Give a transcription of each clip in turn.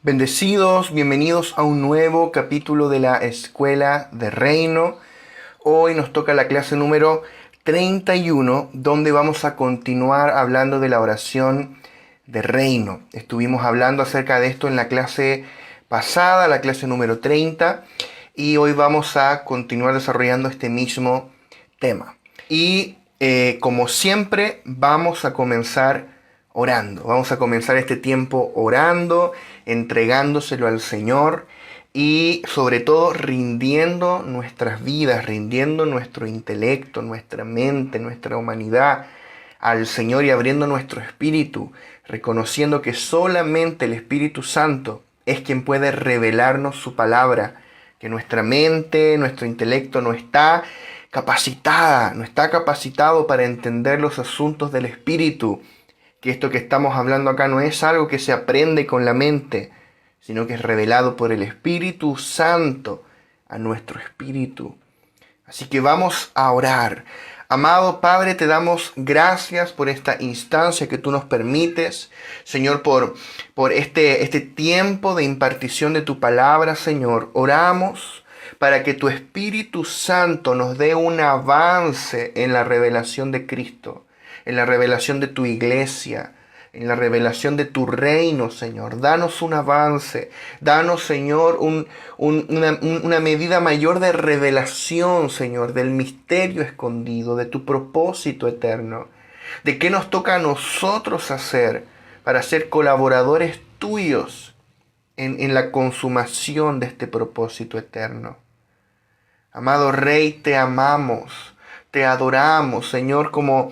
Bendecidos, bienvenidos a un nuevo capítulo de la Escuela de Reino. Hoy nos toca la clase número 31, donde vamos a continuar hablando de la oración de reino. Estuvimos hablando acerca de esto en la clase pasada, la clase número 30, y hoy vamos a continuar desarrollando este mismo tema. Y como siempre, vamos a comenzar orando. Vamos a comenzar este tiempo orando, entregándoselo al Señor y sobre todo rindiendo nuestras vidas, rindiendo nuestro intelecto, nuestra mente, nuestra humanidad al Señor y abriendo nuestro espíritu, reconociendo que solamente el Espíritu Santo es quien puede revelarnos su palabra, que nuestra mente, nuestro intelecto no está capacitado para entender los asuntos del Espíritu, que esto que estamos hablando acá no es algo que se aprende con la mente, sino que es revelado por el Espíritu Santo a nuestro espíritu. Así que vamos a orar. Amado Padre, te damos gracias por esta instancia que tú nos permites, Señor, por este tiempo de impartición de tu palabra, Señor. Oramos para que tu Espíritu Santo nos dé un avance en la revelación de Cristo, en la revelación de tu iglesia, en la revelación de tu reino, Señor. Danos un avance, danos, Señor, una medida mayor de revelación, Señor, del misterio escondido, de tu propósito eterno, de qué nos toca a nosotros hacer para ser colaboradores tuyos en la consumación de este propósito eterno. Amado Rey, te amamos, te adoramos, Señor, como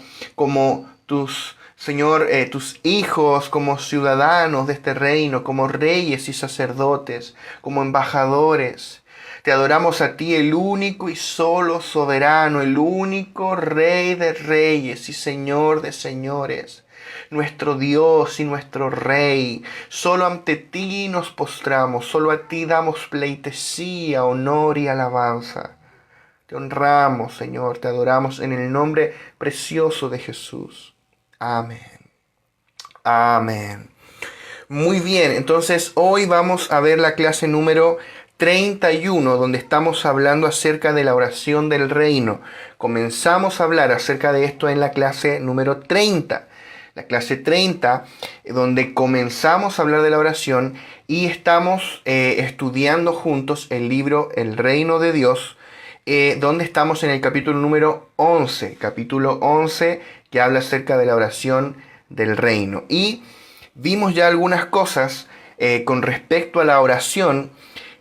tus, Señor, tus hijos, como ciudadanos de este reino, como reyes y sacerdotes, como embajadores. Te adoramos a ti, el único y solo soberano, el único Rey de reyes y Señor de señores, nuestro Dios y nuestro Rey. Solo ante ti nos postramos, solo a ti damos pleitesía, honor y alabanza. Te honramos, Señor, te adoramos en el nombre precioso de Jesús. Amén. Amén. Muy bien, entonces hoy vamos a ver la clase número 31, donde estamos hablando acerca de la oración del reino. Comenzamos a hablar acerca de esto en la clase número 30. La clase 30, donde comenzamos a hablar de la oración y estamos estudiando juntos el libro El Reino de Dios, donde estamos en el capítulo número 11, que habla acerca de la oración del reino. Y vimos ya algunas cosas con respecto a la oración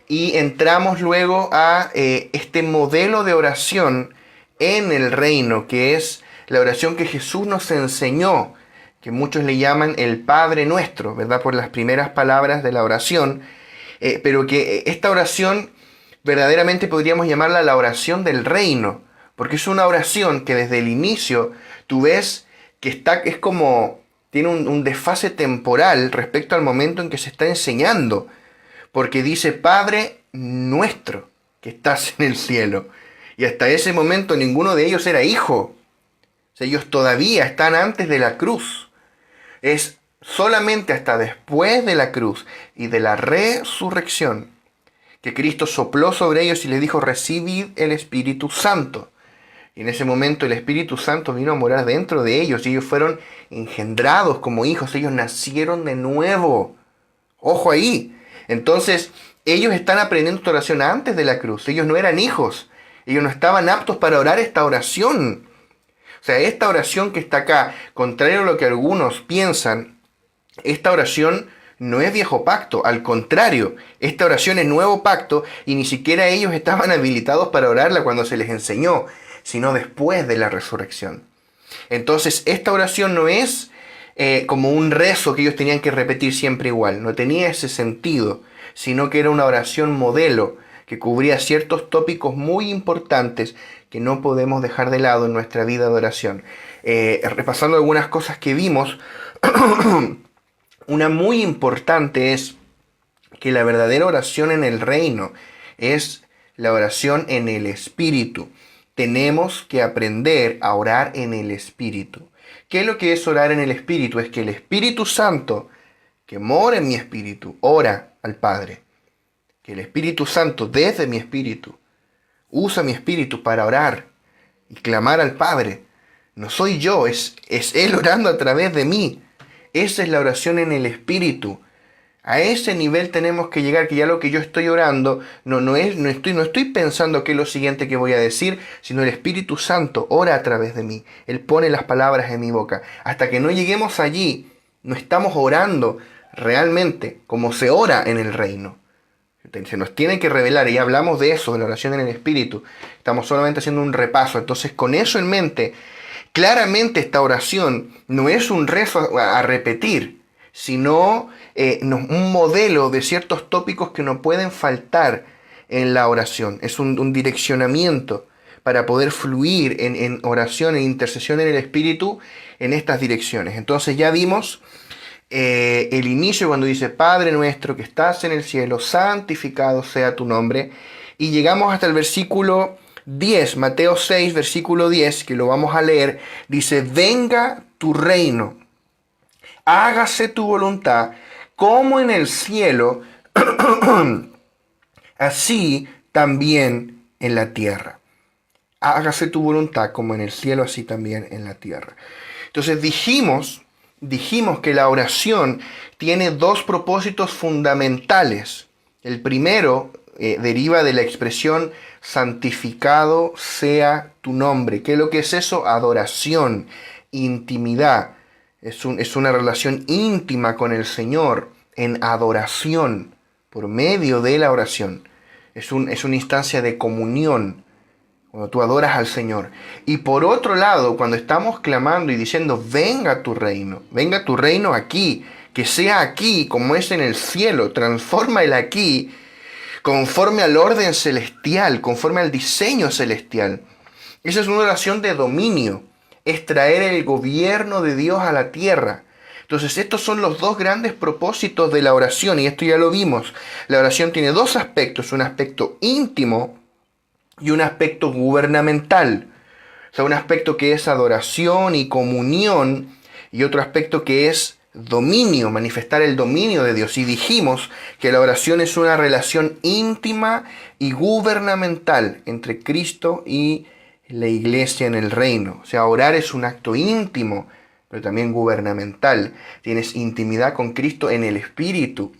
y entramos luego a este modelo de oración en el reino, que es la oración que Jesús nos enseñó, que muchos le llaman el Padre Nuestro, ¿verdad? Por las primeras palabras de la oración, pero que esta oración verdaderamente podríamos llamarla la oración del reino, porque es una oración que desde el inicio tú ves que es como, tiene un desfase temporal respecto al momento en que se está enseñando, porque dice Padre nuestro que estás en el cielo, y hasta ese momento ninguno de ellos era hijo, o sea, ellos todavía están antes de la cruz. Es solamente hasta después de la cruz y de la resurrección que Cristo sopló sobre ellos y les dijo, recibid el Espíritu Santo. Y en ese momento el Espíritu Santo vino a morar dentro de ellos y ellos fueron engendrados como hijos, ellos nacieron de nuevo. Ojo ahí. Entonces, ellos están aprendiendo esta oración antes de la cruz. Ellos no eran hijos. Ellos no estaban aptos para orar esta oración. O sea, esta oración que está acá, contrario a lo que algunos piensan, esta oración no es viejo pacto, al contrario, esta oración es nuevo pacto y ni siquiera ellos estaban habilitados para orarla cuando se les enseñó, sino después de la resurrección. Entonces, esta oración no es como un rezo que ellos tenían que repetir siempre igual, no tenía ese sentido, sino que era una oración modelo que cubría ciertos tópicos muy importantes que no podemos dejar de lado en nuestra vida de oración. Repasando algunas cosas que vimos, una muy importante es que la verdadera oración en el reino es la oración en el Espíritu. Tenemos que aprender a orar en el Espíritu. ¿Qué es lo que es orar en el Espíritu? Es que el Espíritu Santo, que mora en mi espíritu, ora al Padre. Que el Espíritu Santo, desde mi espíritu, usa mi espíritu para orar y clamar al Padre. No soy yo, es Él orando a través de mí. Esa es la oración en el Espíritu. A ese nivel tenemos que llegar, que ya lo que yo estoy orando no estoy pensando qué es lo siguiente que voy a decir, sino el Espíritu Santo ora a través de mí. Él pone las palabras en mi boca. Hasta que no lleguemos allí, no estamos orando realmente como se ora en el reino. Se nos tiene que revelar, y hablamos de eso, de la oración en el Espíritu. Estamos solamente haciendo un repaso. Entonces, con eso en mente, claramente esta oración no es un rezo a repetir, sino un modelo de ciertos tópicos que no pueden faltar en la oración. Es un direccionamiento para poder fluir en oración, en intercesión en el Espíritu, en estas direcciones. Entonces ya vimos el inicio cuando dice Padre nuestro que estás en el cielo, santificado sea tu nombre. Y llegamos hasta el versículo 10, Mateo 6, versículo 10, que lo vamos a leer. Dice, venga tu reino, hágase tu voluntad, como en el cielo, así también en la tierra. Hágase tu voluntad como en el cielo, así también en la tierra. Entonces dijimos que la oración tiene dos propósitos fundamentales. El primero deriva de la expresión santificado sea tu nombre. ¿Qué es lo que es eso? Adoración, intimidad. Es una relación íntima con el Señor en adoración por medio de la oración. Es una instancia de comunión cuando tú adoras al Señor. Y por otro lado, cuando estamos clamando y diciendo, venga tu reino aquí, que sea aquí como es en el cielo, transforma el aquí conforme al orden celestial, conforme al diseño celestial. Esa es una oración de dominio, es traer el gobierno de Dios a la tierra. Entonces estos son los dos grandes propósitos de la oración, y esto ya lo vimos. La oración tiene dos aspectos, un aspecto íntimo y un aspecto gubernamental. O sea, un aspecto que es adoración y comunión, y otro aspecto que es dominio, manifestar el dominio de Dios. Y dijimos que la oración es una relación íntima y gubernamental entre Cristo y la iglesia en el reino. O sea, orar es un acto íntimo, pero también gubernamental. Tienes intimidad con Cristo en el Espíritu,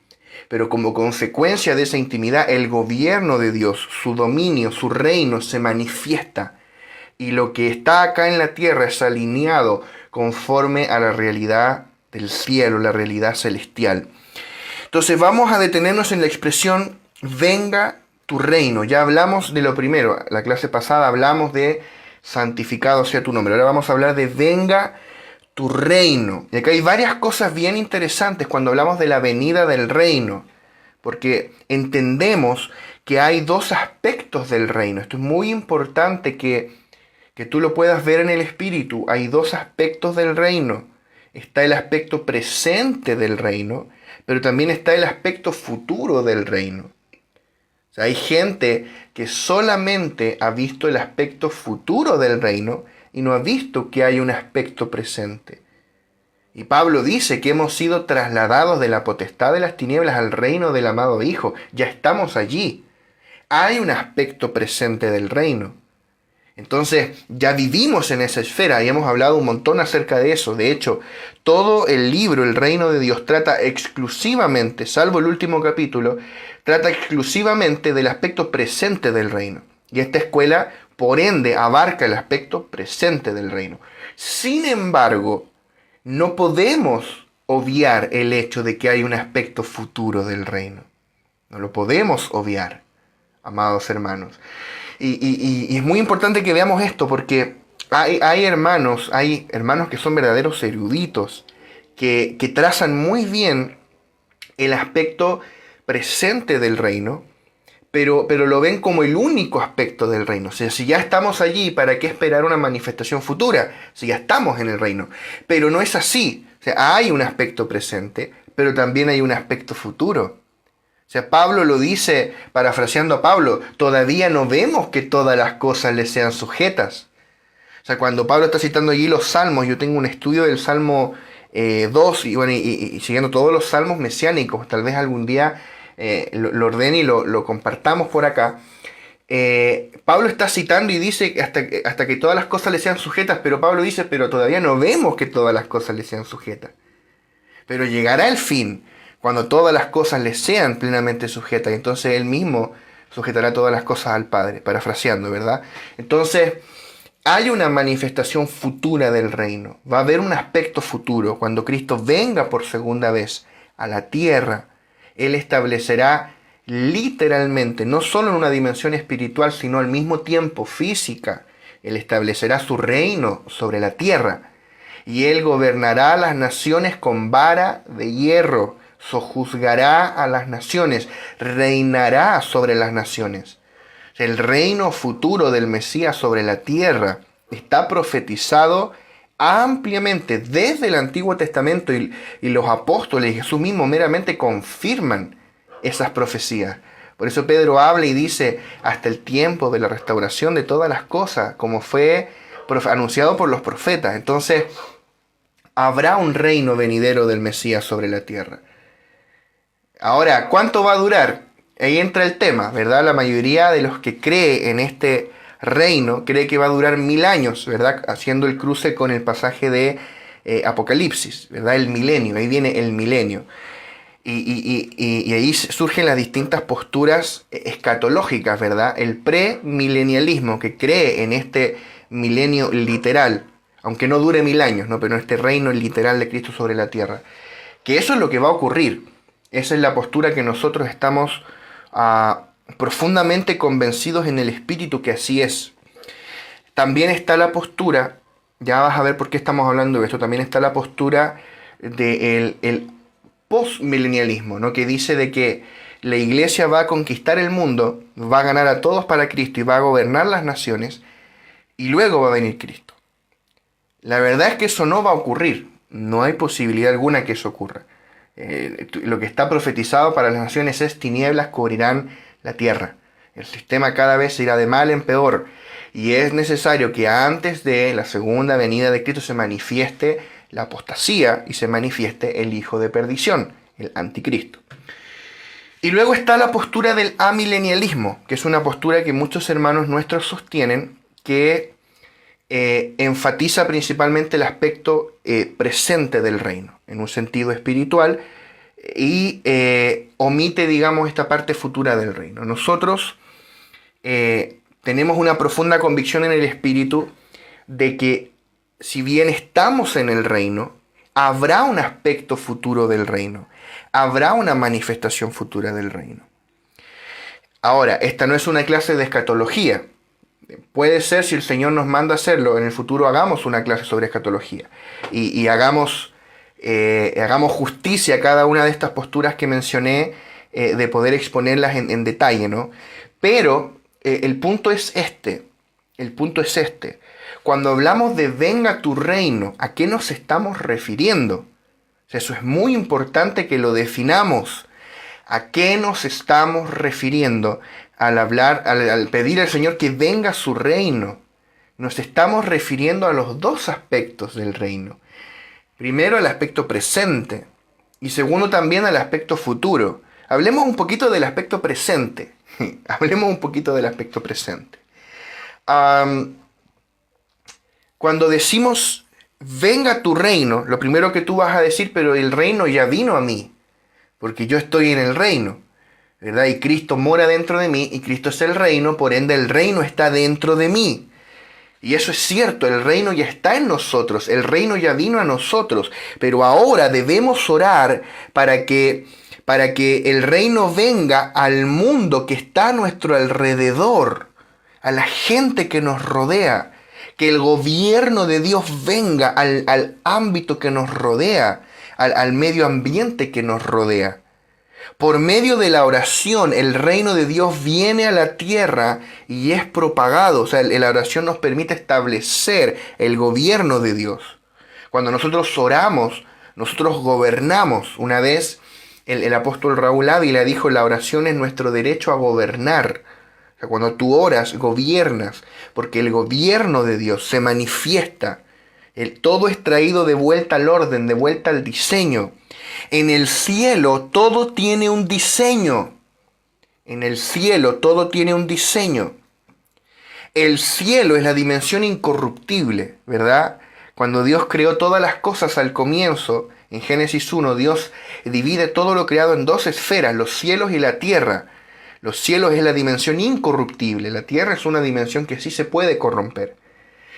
pero como consecuencia de esa intimidad, el gobierno de Dios, su dominio, su reino se manifiesta. Y lo que está acá en la tierra es alineado conforme a la realidad del cielo, la realidad celestial. Entonces vamos a detenernos en la expresión venga tu reino. Ya hablamos de lo primero. La clase pasada hablamos de santificado sea tu nombre. Ahora vamos a hablar de venga tu reino. Y acá hay varias cosas bien interesantes cuando hablamos de la venida del reino, porque entendemos que hay dos aspectos del reino. Esto es muy importante que tú lo puedas ver en el Espíritu. Hay dos aspectos del reino. Está el aspecto presente del reino, pero también está el aspecto futuro del reino. O sea, hay gente que solamente ha visto el aspecto futuro del reino y no ha visto que hay un aspecto presente. Y Pablo dice que hemos sido trasladados de la potestad de las tinieblas al reino del amado Hijo. Ya estamos allí. Hay un aspecto presente del reino. Entonces ya vivimos en esa esfera y hemos hablado un montón acerca de eso. De hecho, todo el libro, el reino de Dios, trata exclusivamente, salvo el último capítulo, trata exclusivamente del aspecto presente del reino. Y esta escuela, por ende, abarca el aspecto presente del reino. Sin embargo, no podemos obviar el hecho de que hay un aspecto futuro del reino. No lo podemos obviar, amados hermanos. Y es muy importante que veamos esto porque hay hermanos que son verdaderos eruditos, que trazan muy bien el aspecto presente del reino, pero lo ven como el único aspecto del reino. O sea, si ya estamos allí, ¿para qué esperar una manifestación futura? Si ya estamos en el reino. Pero no es así. O sea, hay un aspecto presente, pero también hay un aspecto futuro. O sea, Pablo lo dice, parafraseando a Pablo, todavía no vemos que todas las cosas le sean sujetas. O sea, cuando Pablo está citando allí los salmos, yo tengo un estudio del Salmo 2 y siguiendo todos los salmos mesiánicos, tal vez algún día lo ordene y lo compartamos por acá. Pablo está citando y dice hasta que todas las cosas le sean sujetas, pero Pablo dice, pero todavía no vemos que todas las cosas le sean sujetas. Pero llegará el fin, cuando todas las cosas le sean plenamente sujetas, y entonces él mismo sujetará todas las cosas al Padre, parafraseando, ¿verdad? Entonces, hay una manifestación futura del reino. Va a haber un aspecto futuro. Cuando Cristo venga por segunda vez a la tierra, Él establecerá literalmente, no solo en una dimensión espiritual, sino al mismo tiempo física. Él establecerá su reino sobre la tierra. Y Él gobernará las naciones con vara de hierro. Sojuzgará a las naciones. Reinará sobre las naciones. El reino futuro del Mesías sobre la tierra está profetizado ampliamente desde el Antiguo Testamento, y los apóstoles y Jesús mismo meramente confirman esas profecías. Por eso Pedro habla y dice, hasta el tiempo de la restauración de todas las cosas, como fue anunciado por los profetas. Entonces, habrá un reino venidero del Mesías sobre la tierra. Ahora, ¿cuánto va a durar? Ahí entra el tema, ¿verdad? La mayoría de los que cree en este reino cree que va a durar 1000 años, ¿verdad? Haciendo el cruce con el pasaje de Apocalipsis, ¿verdad? El milenio, ahí viene el milenio. Y ahí surgen las distintas posturas escatológicas, ¿verdad? El premilenialismo, que cree en este milenio literal, aunque no dure 1000 años, ¿no? Pero en este reino literal de Cristo sobre la tierra. Que eso es lo que va a ocurrir. Esa es la postura que nosotros estamos profundamente convencidos en el espíritu que así es. También está la postura, ya vas a ver por qué estamos hablando de esto, también está la postura del postmilenialismo, ¿no? Que dice de que la iglesia va a conquistar el mundo, va a ganar a todos para Cristo y va a gobernar las naciones, y luego va a venir Cristo. La verdad es que eso no va a ocurrir, no hay posibilidad alguna que eso ocurra. Lo que está profetizado para las naciones es: tinieblas cubrirán la tierra. El sistema cada vez irá de mal en peor, y es necesario que antes de la segunda venida de Cristo se manifieste la apostasía y se manifieste el hijo de perdición, el anticristo. Y luego está la postura del amilenialismo, que es una postura que muchos hermanos nuestros sostienen, que enfatiza principalmente el aspecto presente del reino, en un sentido espiritual, y omite, digamos, esta parte futura del reino. Nosotros tenemos una profunda convicción en el espíritu de que, si bien estamos en el reino, habrá un aspecto futuro del reino, habrá una manifestación futura del reino. Ahora, esta no es una clase de escatología. Puede ser, si el Señor nos manda hacerlo, en el futuro hagamos una clase sobre escatología y hagamos justicia a cada una de estas posturas que mencioné, de poder exponerlas en detalle, ¿no? Pero el punto es este. Cuando hablamos de venga tu reino, ¿a qué nos estamos refiriendo? O sea, eso es muy importante que lo definamos. ¿A qué nos estamos refiriendo al pedir al Señor que venga su reino? Nos estamos refiriendo a los dos aspectos del reino. Primero, al aspecto presente, y segundo, también al aspecto futuro. Hablemos un poquito del aspecto presente. Cuando decimos venga tu reino, lo primero que tú vas a decir: pero el reino ya vino a mí, porque yo estoy en el reino, ¿verdad? Y Cristo mora dentro de mí, y Cristo es el reino, por ende el reino está dentro de mí. Y eso es cierto, el reino ya está en nosotros, el reino ya vino a nosotros, pero ahora debemos orar para que el reino venga al mundo que está a nuestro alrededor, a la gente que nos rodea, que el gobierno de Dios venga al ámbito que nos rodea, al medio ambiente que nos rodea. Por medio de la oración, el reino de Dios viene a la tierra y es propagado. O sea, la oración nos permite establecer el gobierno de Dios. Cuando nosotros oramos, nosotros gobernamos. Una vez el apóstol Raúl Ávila dijo: la oración es nuestro derecho a gobernar. O sea, cuando tú oras, gobiernas, porque el gobierno de Dios se manifiesta. Todo es traído de vuelta al orden, de vuelta al diseño. En el cielo todo tiene un diseño. En el cielo todo tiene un diseño. El cielo es la dimensión incorruptible, ¿verdad? Cuando Dios creó todas las cosas al comienzo, en Génesis 1, Dios divide todo lo creado en dos esferas, los cielos y la tierra. Los cielos es la dimensión incorruptible, la tierra es una dimensión que sí se puede corromper.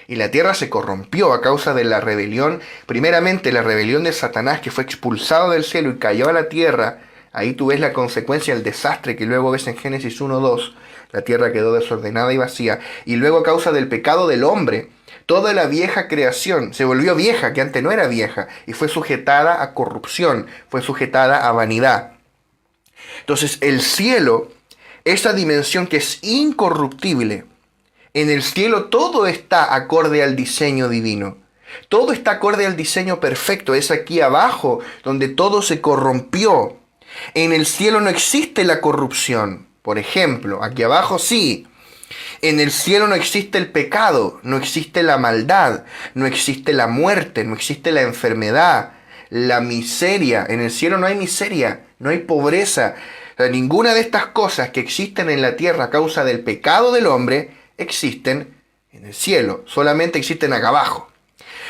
Y la tierra se corrompió a causa de la rebelión, primeramente la rebelión de Satanás, que fue expulsado del cielo y cayó a la tierra. Ahí tú ves la consecuencia, el desastre que luego ves en Génesis 1:2. La tierra quedó desordenada y vacía. Y luego a causa del pecado del hombre, toda la vieja creación se volvió vieja, que antes no era vieja, y fue sujetada a corrupción, fue sujetada a vanidad. Entonces el cielo, esa dimensión que es incorruptible, en el cielo todo está acorde al diseño divino. Todo está acorde al diseño perfecto. Es aquí abajo donde todo se corrompió. En el cielo no existe la corrupción. Por ejemplo, aquí abajo sí. En el cielo no existe el pecado, no existe la maldad, no existe la muerte, no existe la enfermedad, la miseria. En el cielo no hay miseria, no hay pobreza. O sea, ninguna de estas cosas que existen en la tierra a causa del pecado del hombre existen en el cielo, solamente existen acá abajo.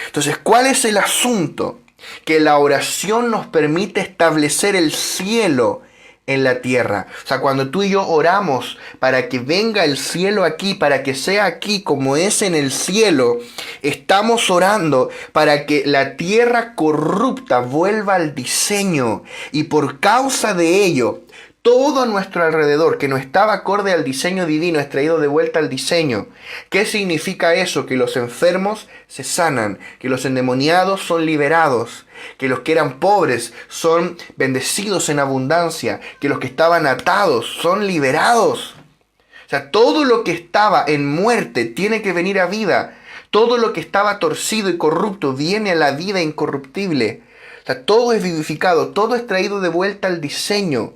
Entonces, ¿cuál es el asunto? Que la oración nos permite establecer el cielo en la tierra. O sea, cuando tú y yo oramos para que venga el cielo aquí, para que sea aquí como es en el cielo, estamos orando para que la tierra corrupta vuelva al diseño, y por causa de ello, todo a nuestro alrededor que no estaba acorde al diseño divino es traído de vuelta al diseño. ¿Qué significa eso? Que los enfermos se sanan, que los endemoniados son liberados, que los que eran pobres son bendecidos en abundancia, que los que estaban atados son liberados. O sea, todo lo que estaba en muerte tiene que venir a vida. Todo lo que estaba torcido y corrupto viene a la vida incorruptible. O sea, todo es vivificado, todo es traído de vuelta al diseño,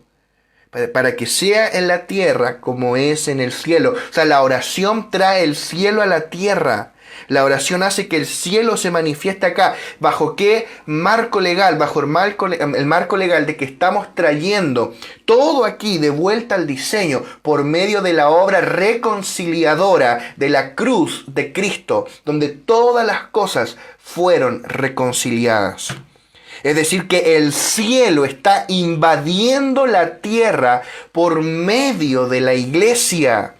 para que sea en la tierra como es en el cielo. O sea, la oración trae el cielo a la tierra. La oración hace que el cielo se manifieste acá. ¿Bajo qué marco legal? Bajo el marco legal de que estamos trayendo todo aquí de vuelta al diseño por medio de la obra reconciliadora de la cruz de Cristo, donde todas las cosas fueron reconciliadas. Es decir, que el cielo está invadiendo la tierra por medio de la iglesia.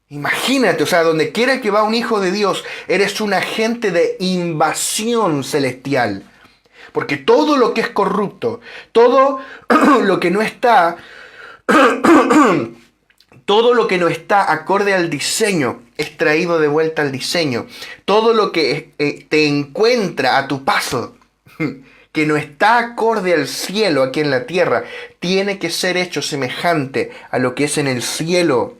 Imagínate, o sea, donde quiera que va un hijo de Dios, eres un agente de invasión celestial. Porque todo lo que es corrupto, todo lo que no está, todo lo que no está acorde al diseño es traído de vuelta al diseño. Todo lo que te encuentra a tu paso, que no está acorde al cielo aquí en la tierra, tiene que ser hecho semejante a lo que es en el cielo.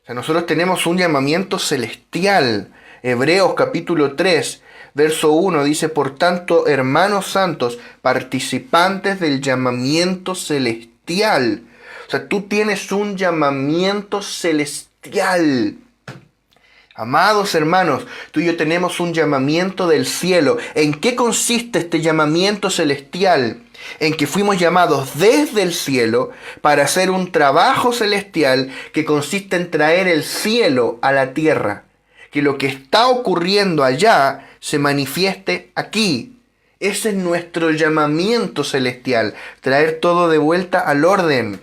O sea, nosotros tenemos un llamamiento celestial. Hebreos capítulo 3, verso 1 dice: por tanto, hermanos santos, participantes del llamamiento celestial. O sea, tú tienes un llamamiento celestial. Amados hermanos, tú y yo tenemos un llamamiento del cielo. ¿En qué consiste este llamamiento celestial? En que fuimos llamados desde el cielo para hacer un trabajo celestial que consiste en traer el cielo a la tierra. Que lo que está ocurriendo allá se manifieste aquí. Ese es nuestro llamamiento celestial, traer todo de vuelta al orden.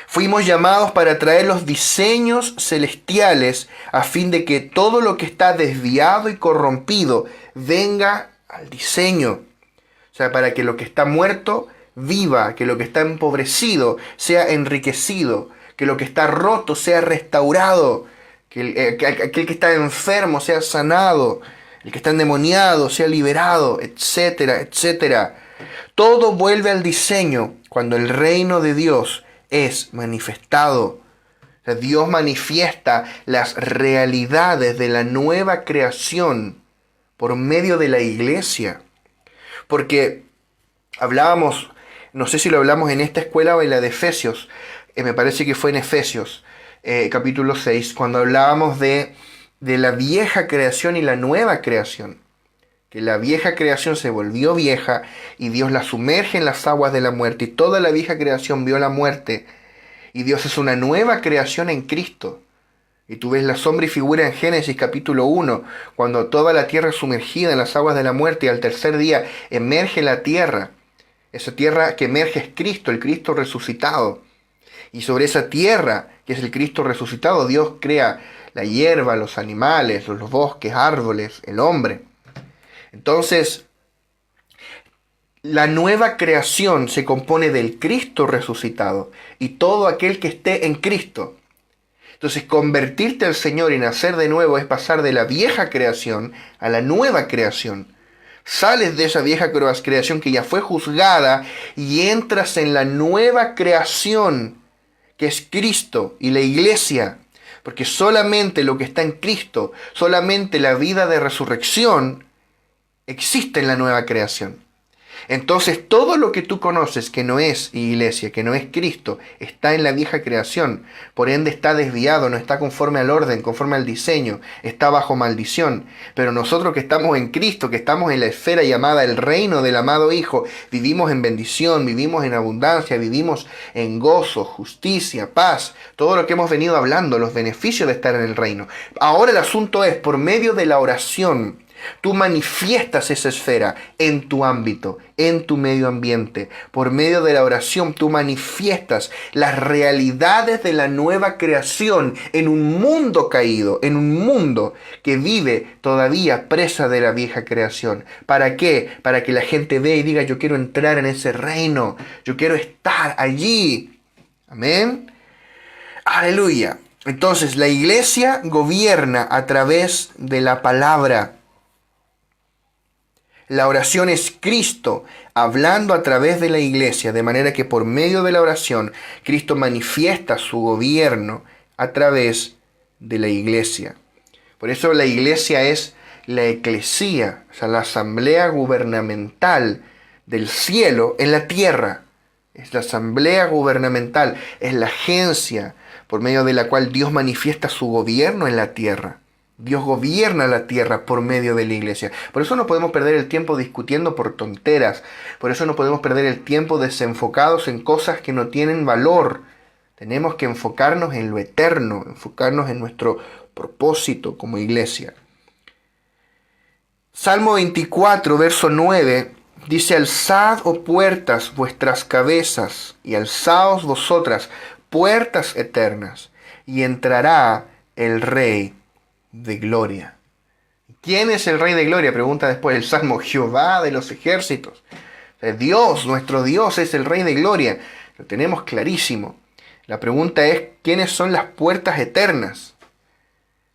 Fuimos llamados para traer los diseños celestiales a fin de que todo lo que está desviado y corrompido venga al diseño. O sea, para que lo que está muerto viva, que lo que está empobrecido sea enriquecido, que lo que está roto sea restaurado, que aquel que está enfermo sea sanado, el que está endemoniado sea liberado, etcétera, etcétera. Todo vuelve al diseño cuando el reino de Dios es manifestado. O sea, Dios manifiesta las realidades de la nueva creación por medio de la iglesia. Porque hablábamos, no sé si lo hablamos en esta escuela o en la de Efesios, me parece que fue en Efesios, capítulo 6, cuando hablábamos de la vieja creación y la nueva creación. que la vieja creación se volvió vieja y Dios la sumerge en las aguas de la muerte y toda la vieja creación vio la muerte y Dios es una nueva creación en Cristo. Y tú ves la sombra y figura en Génesis capítulo 1, cuando toda la tierra es sumergida en las aguas de la muerte y al tercer día emerge la tierra. Esa tierra que emerge es Cristo, el Cristo resucitado. Y sobre esa tierra, que es el Cristo resucitado, Dios crea la hierba, los animales, los bosques, árboles, el hombre. Entonces, la nueva creación se compone del Cristo resucitado y todo aquel que esté en Cristo. Entonces, convertirte al Señor y nacer de nuevo es pasar de la vieja creación a la nueva creación. Sales de esa vieja creación que ya fue juzgada y entras en la nueva creación que es Cristo y la iglesia. Porque solamente lo que está en Cristo, solamente la vida de resurrección existe en la nueva creación. Entonces todo lo que tú conoces que no es iglesia, que no es Cristo, está en la vieja creación. Por ende está desviado, no está conforme al orden, conforme al diseño, está bajo maldición. Pero nosotros que estamos en Cristo, que estamos en la esfera llamada el reino del amado Hijo, vivimos en bendición, vivimos en abundancia, vivimos en gozo, justicia, paz, todo lo que hemos venido hablando, los beneficios de estar en el reino. Ahora el asunto es, por medio de la oración, tú manifiestas esa esfera en tu ámbito, en tu medio ambiente. Por medio de la oración tú manifiestas las realidades de la nueva creación en un mundo caído, en un mundo que vive todavía presa de la vieja creación. ¿Para qué? Para que la gente vea y diga, yo quiero entrar en ese reino, yo quiero estar allí. Amén. Aleluya. Entonces la iglesia gobierna a través de la palabra. La oración es Cristo hablando a través de la iglesia, de manera que por medio de la oración Cristo manifiesta su gobierno a través de la iglesia. Por eso la iglesia es la eclesía, o sea, la asamblea gubernamental del cielo en la tierra. Es la asamblea gubernamental, es la agencia por medio de la cual Dios manifiesta su gobierno en la tierra. Dios gobierna la tierra por medio de la iglesia. Por eso no podemos perder el tiempo discutiendo por tonteras. Por eso no podemos perder el tiempo desenfocados en cosas que no tienen valor. Tenemos que enfocarnos en lo eterno, enfocarnos en nuestro propósito como iglesia. Salmo 24, verso 9, dice: alzad, oh puertas, vuestras cabezas, y alzaos vosotras, puertas eternas, y entrará el Rey de gloria. ¿Quién es el Rey de gloria? Pregunta después el Salmo. Jehová de los ejércitos. Dios, nuestro Dios es el Rey de gloria. Lo tenemos clarísimo. La pregunta es, ¿quiénes son las puertas eternas?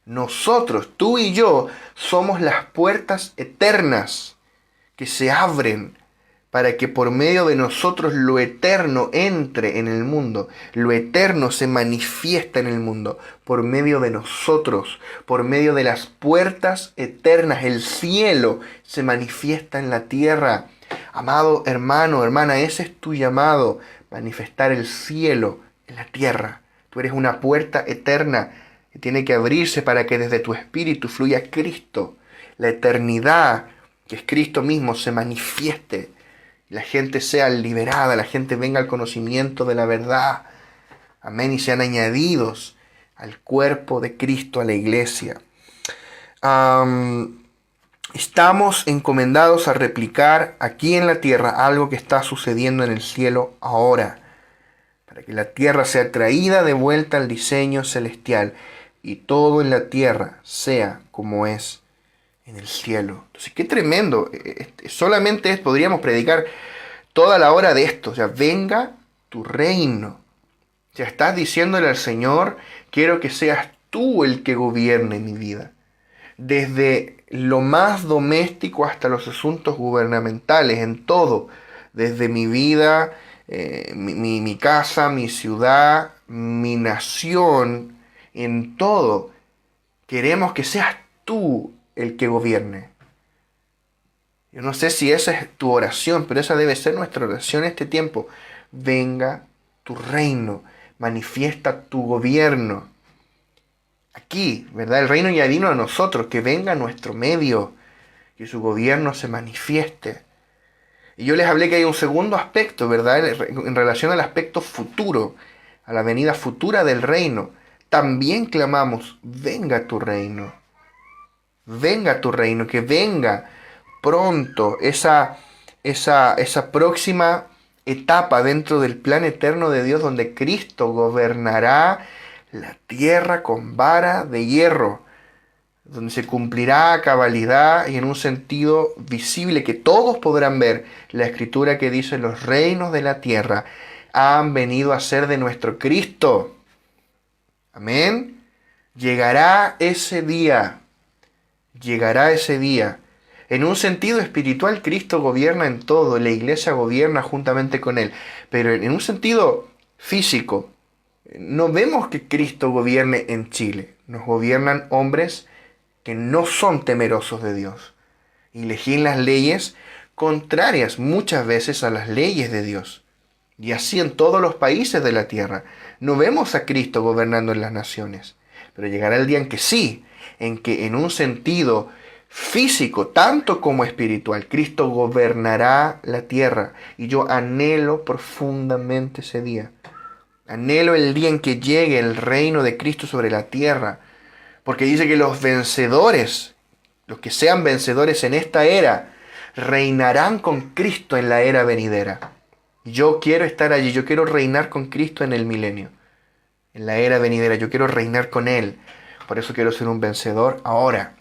Nosotros, tú y yo, somos las puertas eternas que se abren para que por medio de nosotros lo eterno entre en el mundo. Lo eterno se manifiesta en el mundo por medio de nosotros, por medio de las puertas eternas. El cielo se manifiesta en la tierra. Amado hermano, hermana, ese es tu llamado, manifestar el cielo en la tierra. Tú eres una puerta eterna que tiene que abrirse para que desde tu espíritu fluya Cristo. La eternidad, que es Cristo mismo, se manifieste. La gente sea liberada, la gente venga al conocimiento de la verdad. Amén. Y sean añadidos al cuerpo de Cristo, a la iglesia. Estamos encomendados a replicar aquí en la tierra algo que está sucediendo en el cielo ahora, para que la tierra sea traída de vuelta al diseño celestial y todo en la tierra sea como es en el cielo. Entonces, qué tremendo. Solamente podríamos predicar toda la hora de esto. O sea, venga tu reino. O sea, estás diciéndole al Señor, quiero que seas tú el que gobierne mi vida. Desde lo más doméstico hasta los asuntos gubernamentales, en todo. Desde mi vida, mi casa, mi ciudad, mi nación, en todo. Queremos que seas tú el que gobierne. Yo no sé si esa es tu oración, pero esa debe ser nuestra oración en este tiempo. Venga tu reino, manifiesta tu gobierno. Aquí, ¿verdad? El reino ya vino a nosotros, que venga a nuestro medio, que su gobierno se manifieste. Y yo les hablé que hay un segundo aspecto, ¿verdad? En relación al aspecto futuro, a la venida futura del reino. También clamamos, venga tu reino. Venga tu reino, que venga pronto esa próxima etapa dentro del plan eterno de Dios donde Cristo gobernará la tierra con vara de hierro, donde se cumplirá a cabalidad y en un sentido visible que todos podrán ver la escritura que dice: los reinos de la tierra han venido a ser de nuestro Cristo. Amén. Llegará ese día. Llegará ese día. En un sentido espiritual, Cristo gobierna en todo, la iglesia gobierna juntamente con Él. Pero en un sentido físico, no vemos que Cristo gobierne en Chile. Nos gobiernan hombres que no son temerosos de Dios y legislan leyes contrarias muchas veces a las leyes de Dios. Y así en todos los países de la tierra. No vemos a Cristo gobernando en las naciones. Pero llegará el día en que sí, en que en un sentido físico, tanto como espiritual, Cristo gobernará la tierra. Y yo anhelo profundamente ese día. Anhelo el día en que llegue el reino de Cristo sobre la tierra. Porque dice que los vencedores, los que sean vencedores en esta era, reinarán con Cristo en la era venidera. Yo quiero estar allí, yo quiero reinar con Cristo en el milenio, en la era venidera, yo quiero reinar con Él. Por eso quiero ser un vencedor ahora.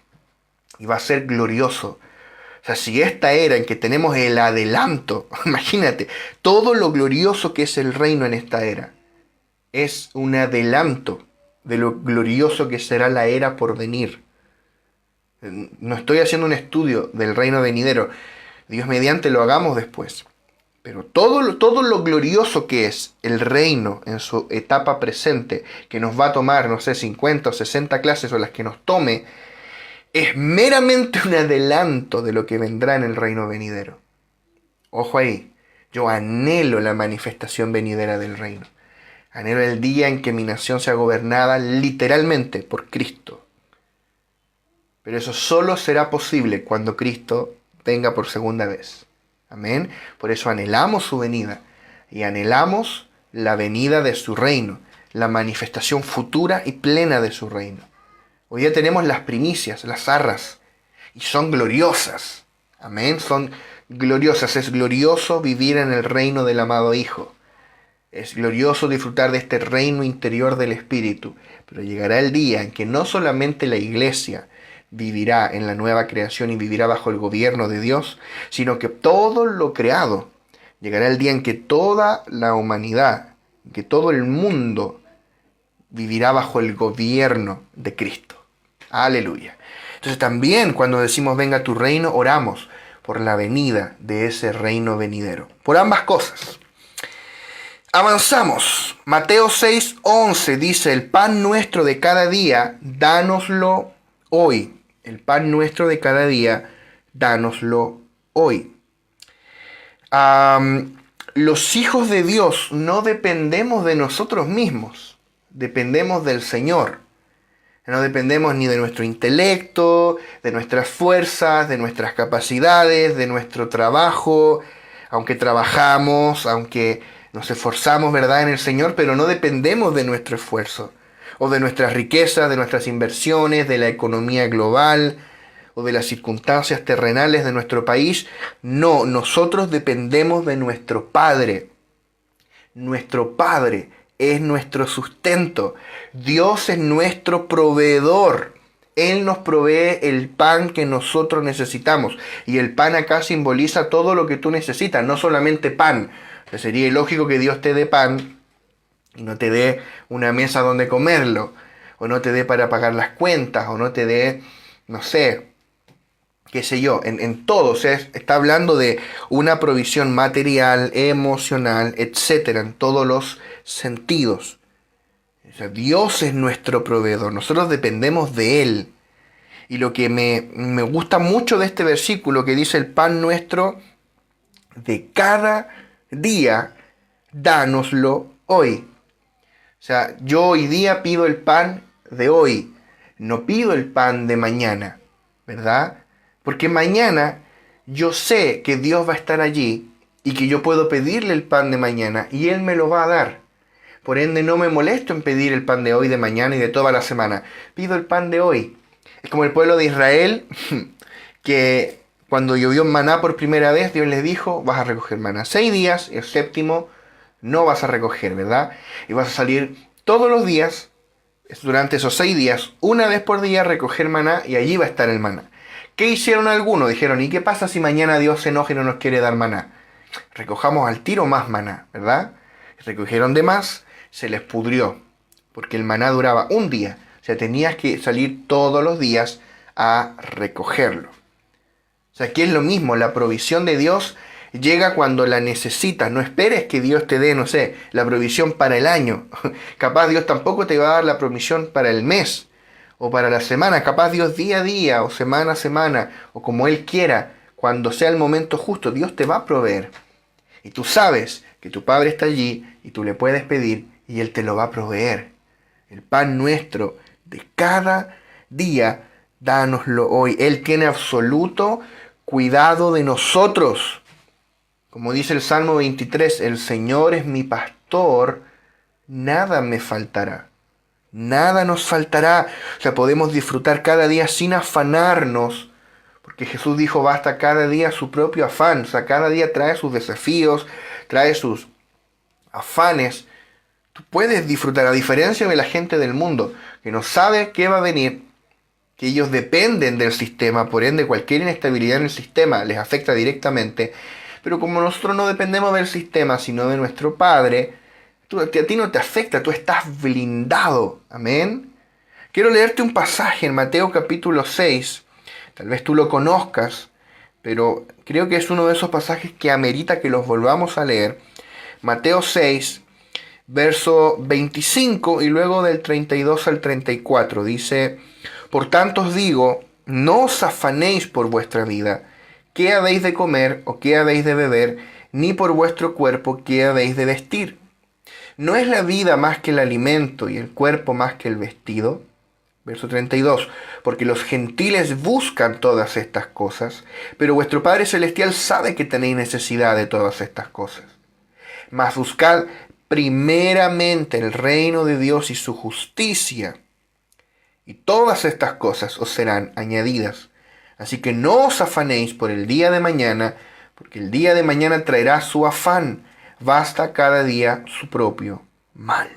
Y va a ser glorioso. O sea, si esta era en que tenemos el adelanto, imagínate, todo lo glorioso que es el reino en esta era, es un adelanto de lo glorioso que será la era por venir. No estoy haciendo un estudio del reino venidero. Dios mediante lo hagamos después. Pero todo lo glorioso que es el reino en su etapa presente, que nos va a tomar, no sé, 50 o 60 clases o las que nos tome, es meramente un adelanto de lo que vendrá en el reino venidero. Ojo ahí, yo anhelo la manifestación venidera del reino. Anhelo el día en que mi nación sea gobernada literalmente por Cristo. Pero eso solo será posible cuando Cristo venga por segunda vez. Amén. Por eso anhelamos su venida y anhelamos la venida de su reino, la manifestación futura y plena de su reino. Hoy día tenemos las primicias, las arras, y son gloriosas. Amén. Son gloriosas. Es glorioso vivir en el reino del amado Hijo. Es glorioso disfrutar de este reino interior del Espíritu. Pero llegará el día en que no solamente la iglesia vivirá en la nueva creación y vivirá bajo el gobierno de Dios, sino que todo lo creado, llegará el día en que toda la humanidad, que todo el mundo vivirá bajo el gobierno de Cristo. Aleluya. Entonces también cuando decimos venga tu reino, oramos por la venida de ese reino venidero. Por ambas cosas. Avanzamos. Mateo 6:11 dice: el pan nuestro de cada día, dánoslo hoy. El pan nuestro de cada día, dánoslo hoy. Los hijos de Dios no dependemos de nosotros mismos, dependemos del Señor. No dependemos ni de nuestro intelecto, de nuestras fuerzas, de nuestras capacidades, de nuestro trabajo, aunque trabajamos, aunque nos esforzamos, ¿verdad?, en el Señor, pero no dependemos de nuestro esfuerzo, o de nuestras riquezas, de nuestras inversiones, de la economía global, o de las circunstancias terrenales de nuestro país. No, nosotros dependemos de nuestro Padre. Nuestro Padre es nuestro sustento. Dios es nuestro proveedor. Él nos provee el pan que nosotros necesitamos. Y el pan acá simboliza todo lo que tú necesitas, no solamente pan. Sería ilógico que Dios te dé pan y no te dé una mesa donde comerlo, o no te dé para pagar las cuentas, o no te dé, no sé, qué sé yo, en todo. O sea, está hablando de una provisión material, emocional, etcétera, en todos los sentidos. O sea, Dios es nuestro proveedor, nosotros dependemos de Él. Y lo que me gusta mucho de este versículo que dice: el pan nuestro de cada día, dánoslo hoy. O sea, yo hoy día pido el pan de hoy, no pido el pan de mañana, ¿verdad? Porque mañana yo sé que Dios va a estar allí y que yo puedo pedirle el pan de mañana y Él me lo va a dar. Por ende, no me molesto en pedir el pan de hoy, de mañana y de toda la semana. Pido el pan de hoy. Es como el pueblo de Israel, que cuando llovió maná por primera vez, Dios les dijo, vas a recoger maná 6 días, el séptimo no vas a recoger, ¿verdad? Y vas a salir todos los días, durante esos 6 días, una vez por día, recoger maná y allí va a estar el maná. ¿Qué hicieron algunos? Dijeron, ¿y qué pasa si mañana Dios se enoja y no nos quiere dar maná? Recojamos al tiro más maná, ¿verdad? Recogieron de más, se les pudrió, porque el maná duraba un día. O sea, tenías que salir todos los días a recogerlo. O sea, aquí es lo mismo, la provisión de Dios llega cuando la necesitas. No esperes que Dios te dé, no sé, la provisión para el año. Capaz Dios tampoco te va a dar la provisión para el mes o para la semana. Capaz Dios día a día o semana a semana o como Él quiera, cuando sea el momento justo, Dios te va a proveer. Y tú sabes que tu Padre está allí y tú le puedes pedir y Él te lo va a proveer. El pan nuestro de cada día, dánoslo hoy. Él tiene absoluto cuidado de nosotros. Como dice el Salmo 23, el Señor es mi pastor, nada me faltará. Nada nos faltará. O sea, podemos disfrutar cada día sin afanarnos. Porque Jesús dijo, basta cada día su propio afán. O sea, cada día trae sus desafíos, trae sus afanes. Tú puedes disfrutar, a diferencia de la gente del mundo, que no sabe qué va a venir, que ellos dependen del sistema, por ende cualquier inestabilidad en el sistema les afecta directamente. Pero como nosotros no dependemos del sistema, sino de nuestro Padre, a ti no te afecta, tú estás blindado. Amén. Quiero leerte un pasaje en Mateo capítulo 6. Tal vez tú lo conozcas, pero creo que es uno de esos pasajes que amerita que los volvamos a leer. Mateo 6, verso 25 y luego del 32 al 34. Dice, por tanto os digo, no os afanéis por vuestra vida, qué habéis de comer o qué habéis de beber, ni por vuestro cuerpo, qué habéis de vestir. ¿No es la vida más que el alimento y el cuerpo más que el vestido? Verso 32. Porque los gentiles buscan todas estas cosas, pero vuestro Padre Celestial sabe que tenéis necesidad de todas estas cosas. Mas buscad primeramente el reino de Dios y su justicia, y todas estas cosas os serán añadidas. Así que no os afanéis por el día de mañana, porque el día de mañana traerá su afán. Basta cada día su propio mal.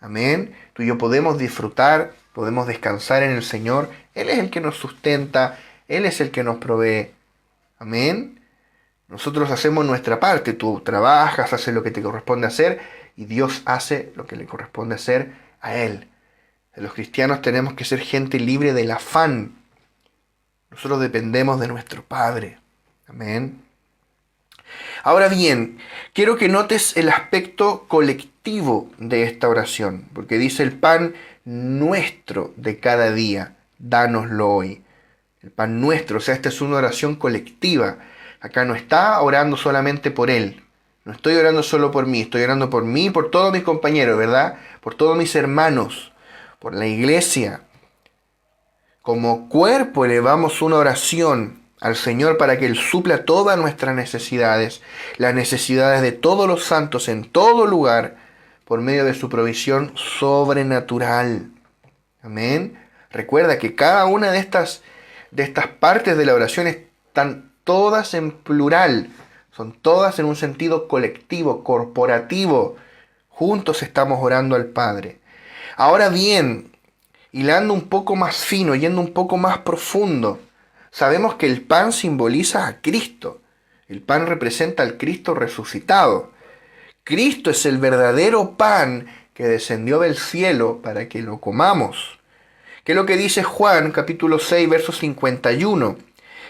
Amén. Tú y yo podemos disfrutar, podemos descansar en el Señor. Él es el que nos sustenta, Él es el que nos provee. Amén. Nosotros hacemos nuestra parte. Tú trabajas, haces lo que te corresponde hacer y Dios hace lo que le corresponde hacer a Él. Los cristianos tenemos que ser gente libre del afán. Nosotros dependemos de nuestro Padre. Amén. Ahora bien, quiero que notes el aspecto colectivo de esta oración, porque dice el pan nuestro de cada día, dánoslo hoy. El pan nuestro, o sea, esta es una oración colectiva. Acá no está orando solamente por él. No estoy orando solo por mí, estoy orando por mí y por todos mis compañeros, ¿verdad? Por todos mis hermanos, por la iglesia. Como cuerpo elevamos una oración al Señor para que Él supla todas nuestras necesidades, las necesidades de todos los santos en todo lugar, por medio de su provisión sobrenatural. Amén. Recuerda que cada una de estas partes de la oración están todas en plural, son todas en un sentido colectivo, corporativo. Juntos estamos orando al Padre. Ahora bien, hilando un poco más fino, yendo un poco más profundo, sabemos que el pan simboliza a Cristo. El pan representa al Cristo resucitado. Cristo es el verdadero pan que descendió del cielo para que lo comamos. ¿Qué es lo que dice Juan, capítulo 6, verso 51?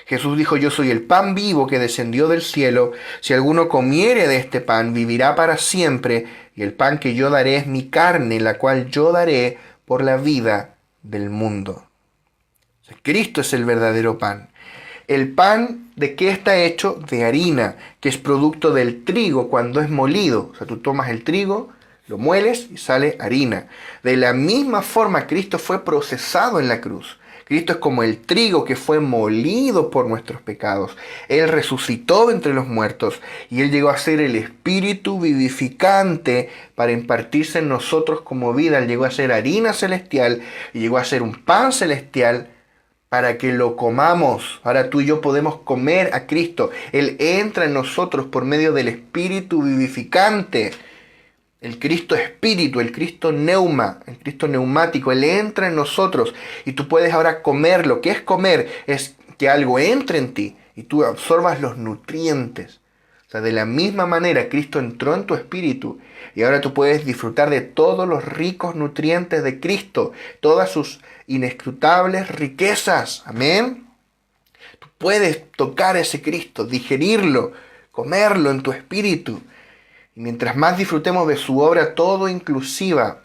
Jesús dijo, yo soy el pan vivo que descendió del cielo. Si alguno comiere de este pan, vivirá para siempre. Y el pan que yo daré es mi carne, la cual yo daré por la vida del mundo. Cristo es el verdadero pan. ¿El pan de qué está hecho? De harina, que es producto del trigo cuando es molido. O sea, tú tomas el trigo, lo mueles y sale harina. De la misma forma, Cristo fue procesado en la cruz. Cristo es como el trigo que fue molido por nuestros pecados. Él resucitó entre los muertos y Él llegó a ser el Espíritu vivificante para impartirse en nosotros como vida. Él llegó a ser harina celestial y llegó a ser un pan celestial para que lo comamos. Ahora tú y yo podemos comer a Cristo. Él entra en nosotros por medio del Espíritu vivificante. El Cristo Espíritu, el Cristo Neuma, el Cristo neumático, Él entra en nosotros y tú puedes ahora comerlo. ¿Qué es comer? Es que algo entre en ti y tú absorbas los nutrientes. O sea, de la misma manera Cristo entró en tu espíritu y ahora tú puedes disfrutar de todos los ricos nutrientes de Cristo, todas sus inescrutables riquezas. Amén. Tú puedes tocar ese Cristo, digerirlo, comerlo en tu espíritu. Y mientras más disfrutemos de su obra todo inclusiva,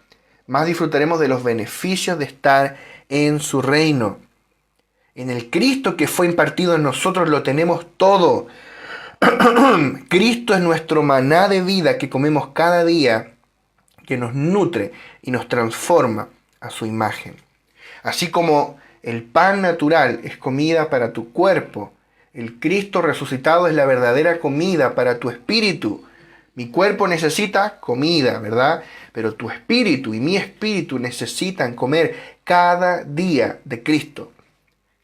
más disfrutaremos de los beneficios de estar en su reino. En el Cristo que fue impartido en nosotros lo tenemos todo. Cristo es nuestro maná de vida que comemos cada día, que nos nutre y nos transforma a su imagen. Así como el pan natural es comida para tu cuerpo, el Cristo resucitado es la verdadera comida para tu espíritu. Mi cuerpo necesita comida, ¿verdad? Pero tu espíritu y mi espíritu necesitan comer cada día de Cristo.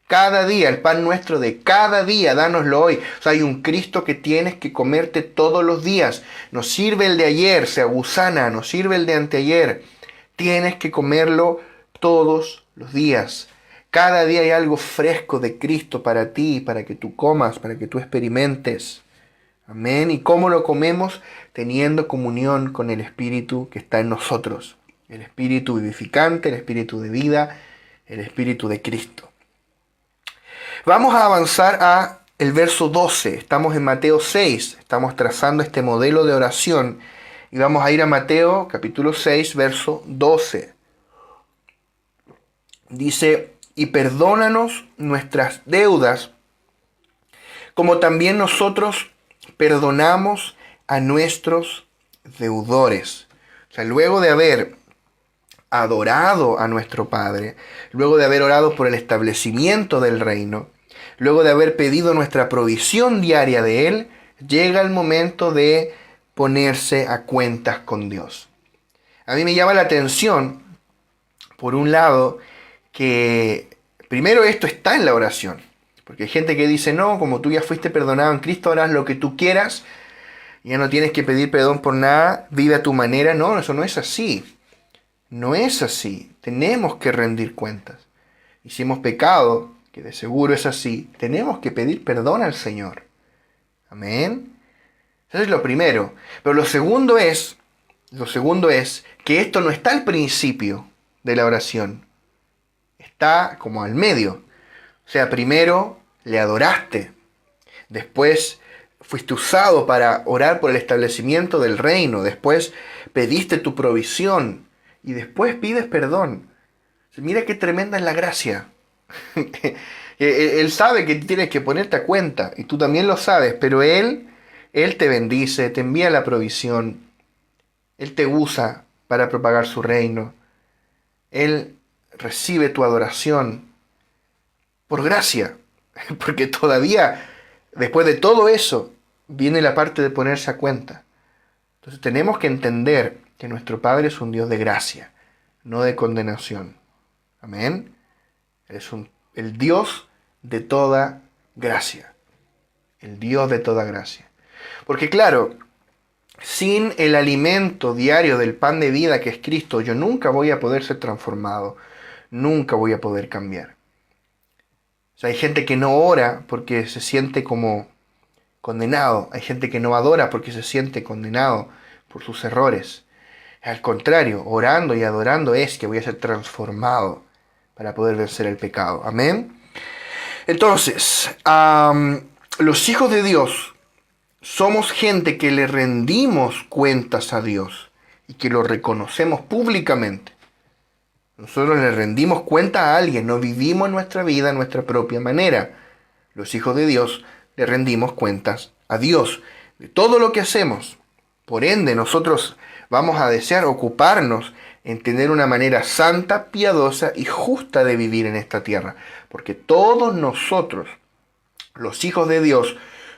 Cada día, el pan nuestro de cada día, dánoslo hoy. O sea, hay un Cristo que tienes que comerte todos los días. No sirve el de ayer, sea gusana, no sirve el de anteayer. Tienes que comerlo todos los días. Cada día hay algo fresco de Cristo para ti, para que tú comas, para que tú experimentes. Amén. ¿Y cómo lo comemos? Teniendo comunión con el Espíritu que está en nosotros. El Espíritu vivificante, el Espíritu de vida, el Espíritu de Cristo. Vamos a avanzar a el verso 12. Estamos en Mateo 6. Estamos trazando este modelo de oración. Y vamos a ir a Mateo capítulo 6, verso 12. Dice, y perdónanos nuestras deudas, como también nosotros perdonamos a nuestros deudores. O sea, luego de haber adorado a nuestro Padre, luego de haber orado por el establecimiento del reino, luego de haber pedido nuestra provisión diaria de Él, llega el momento de ponerse a cuentas con Dios. A mí me llama la atención, por un lado, que primero esto está en la oración. Porque hay gente que dice, no, como tú ya fuiste perdonado en Cristo, harás lo que tú quieras, ya no tienes que pedir perdón por nada, vive a tu manera. No, eso no es así. No es así. Tenemos que rendir cuentas. Y si hemos pecado, que de seguro es así, tenemos que pedir perdón al Señor. Amén. Eso es lo primero. Pero lo segundo es que esto no está al principio de la oración. Está como al medio. O sea, primero le adoraste, después fuiste usado para orar por el establecimiento del reino, después pediste tu provisión y después pides perdón. Mira qué tremenda es la gracia. Él sabe que tienes que ponerte a cuenta y tú también lo sabes, pero Él te bendice, te envía la provisión, Él te usa para propagar su reino, Él recibe tu adoración por gracia, porque todavía, después de todo eso, viene la parte de ponerse a cuenta. Entonces tenemos que entender que nuestro Padre es un Dios de gracia, no de condenación. Amén. Es el Dios de toda gracia. El Dios de toda gracia. Porque claro, sin el alimento diario del pan de vida que es Cristo, yo nunca voy a poder ser transformado, nunca voy a poder cambiar. O sea, hay gente que no ora porque se siente como condenado. Hay gente que no adora porque se siente condenado por sus errores. Al contrario, orando y adorando es que voy a ser transformado para poder vencer el pecado. Amén. Entonces, los hijos de Dios somos gente que le rendimos cuentas a Dios y que lo reconocemos públicamente. Nosotros le rendimos cuenta a alguien, no vivimos nuestra vida a nuestra propia manera. Los hijos de Dios le rendimos cuentas a Dios de todo lo que hacemos. Por ende, nosotros vamos a desear ocuparnos en tener una manera santa, piadosa y justa de vivir en esta tierra. Porque todos nosotros, los hijos de Dios,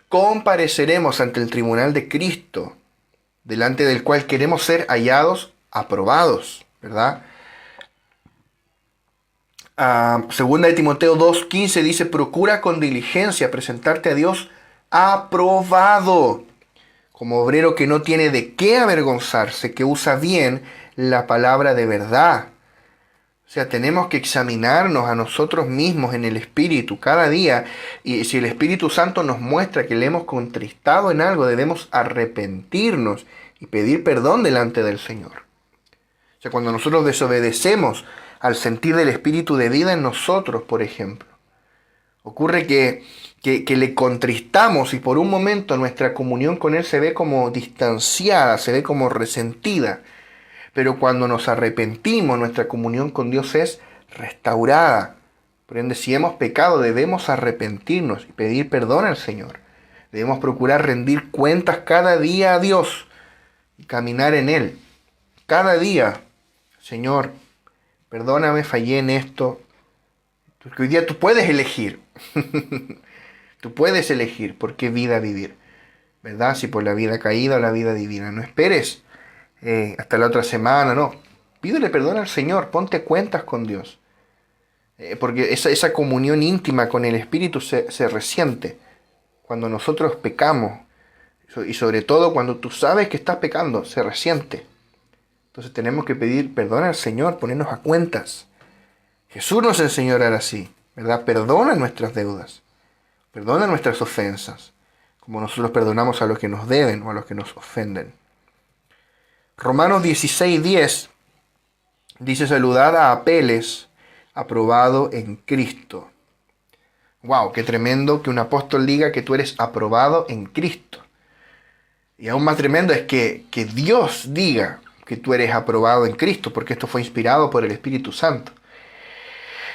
compareceremos ante el tribunal de Cristo, delante del cual queremos ser hallados aprobados, ¿verdad? Segunda de Timoteo 2:15 dice: procura con diligencia presentarte a Dios aprobado, como obrero que no tiene de qué avergonzarse, que usa bien la palabra de verdad. O sea, tenemos que examinarnos a nosotros mismos en el Espíritu cada día, y si el Espíritu Santo nos muestra que le hemos contristado en algo, debemos arrepentirnos y pedir perdón delante del Señor. O sea, cuando nosotros desobedecemos al sentir del Espíritu de vida en nosotros, por ejemplo, ocurre que le contristamos y por un momento nuestra comunión con Él se ve como distanciada, se ve como resentida. Pero cuando nos arrepentimos, nuestra comunión con Dios es restaurada. Por ende, si hemos pecado, debemos arrepentirnos y pedir perdón al Señor. Debemos procurar rendir cuentas cada día a Dios y caminar en Él. Cada día, Señor, perdóname, fallé en esto. Porque hoy día tú puedes elegir. Tú puedes elegir por qué vida vivir, ¿verdad? Si por la vida caída o la vida divina. No esperes hasta la otra semana, no. Pídele perdón al Señor, ponte cuentas con Dios. Porque esa comunión íntima con el Espíritu se resiente cuando nosotros pecamos. Y sobre todo cuando tú sabes que estás pecando, se resiente. Entonces tenemos que pedir perdón al Señor, ponernos a cuentas. Jesús nos enseñó a orar así, ¿verdad? Perdona nuestras deudas, perdona nuestras ofensas, como nosotros perdonamos a los que nos deben o a los que nos ofenden. Romanos 16:10 dice: saludad a Apeles, aprobado en Cristo. ¡Wow! ¡Qué tremendo que un apóstol diga que tú eres aprobado en Cristo! Y aún más tremendo es que Dios diga que tú eres aprobado en Cristo, porque esto fue inspirado por el Espíritu Santo.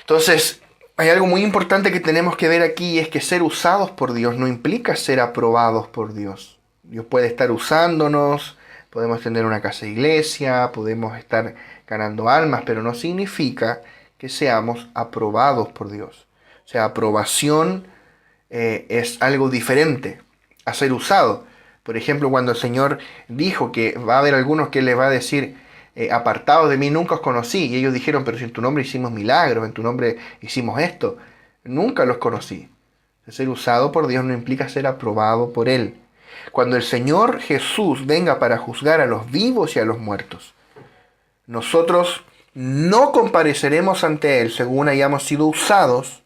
Entonces, hay algo muy importante que tenemos que ver aquí, y es que ser usados por Dios no implica ser aprobados por Dios. Dios puede estar usándonos, podemos tener una casa de iglesia, podemos estar ganando almas, pero no significa que seamos aprobados por Dios. O sea, aprobación es algo diferente a ser usado. Por ejemplo, cuando el Señor dijo que va a haber algunos que les va a decir: apartados de mí, nunca os conocí. Y ellos dijeron: pero si en tu nombre hicimos milagros, en tu nombre hicimos esto. Nunca los conocí. Ser usado por Dios no implica ser aprobado por Él. Cuando el Señor Jesús venga para juzgar a los vivos y a los muertos, nosotros no compareceremos ante Él según hayamos sido usados,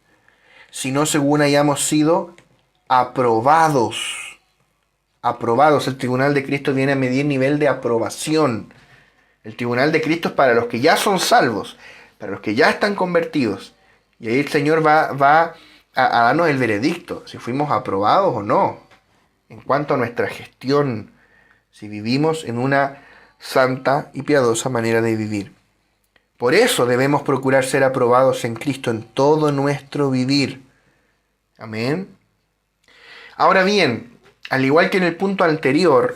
sino según hayamos sido aprobados. Aprobados. El tribunal de Cristo viene a medir nivel de aprobación. El tribunal de Cristo es para los que ya son salvos, para los que ya están convertidos. Y ahí el Señor va a darnos el veredicto, si fuimos aprobados o no, en cuanto a nuestra gestión, si vivimos en una santa y piadosa manera de vivir. Por eso debemos procurar ser aprobados en Cristo en todo nuestro vivir. Amén. Ahora bien, al igual que en el punto anterior,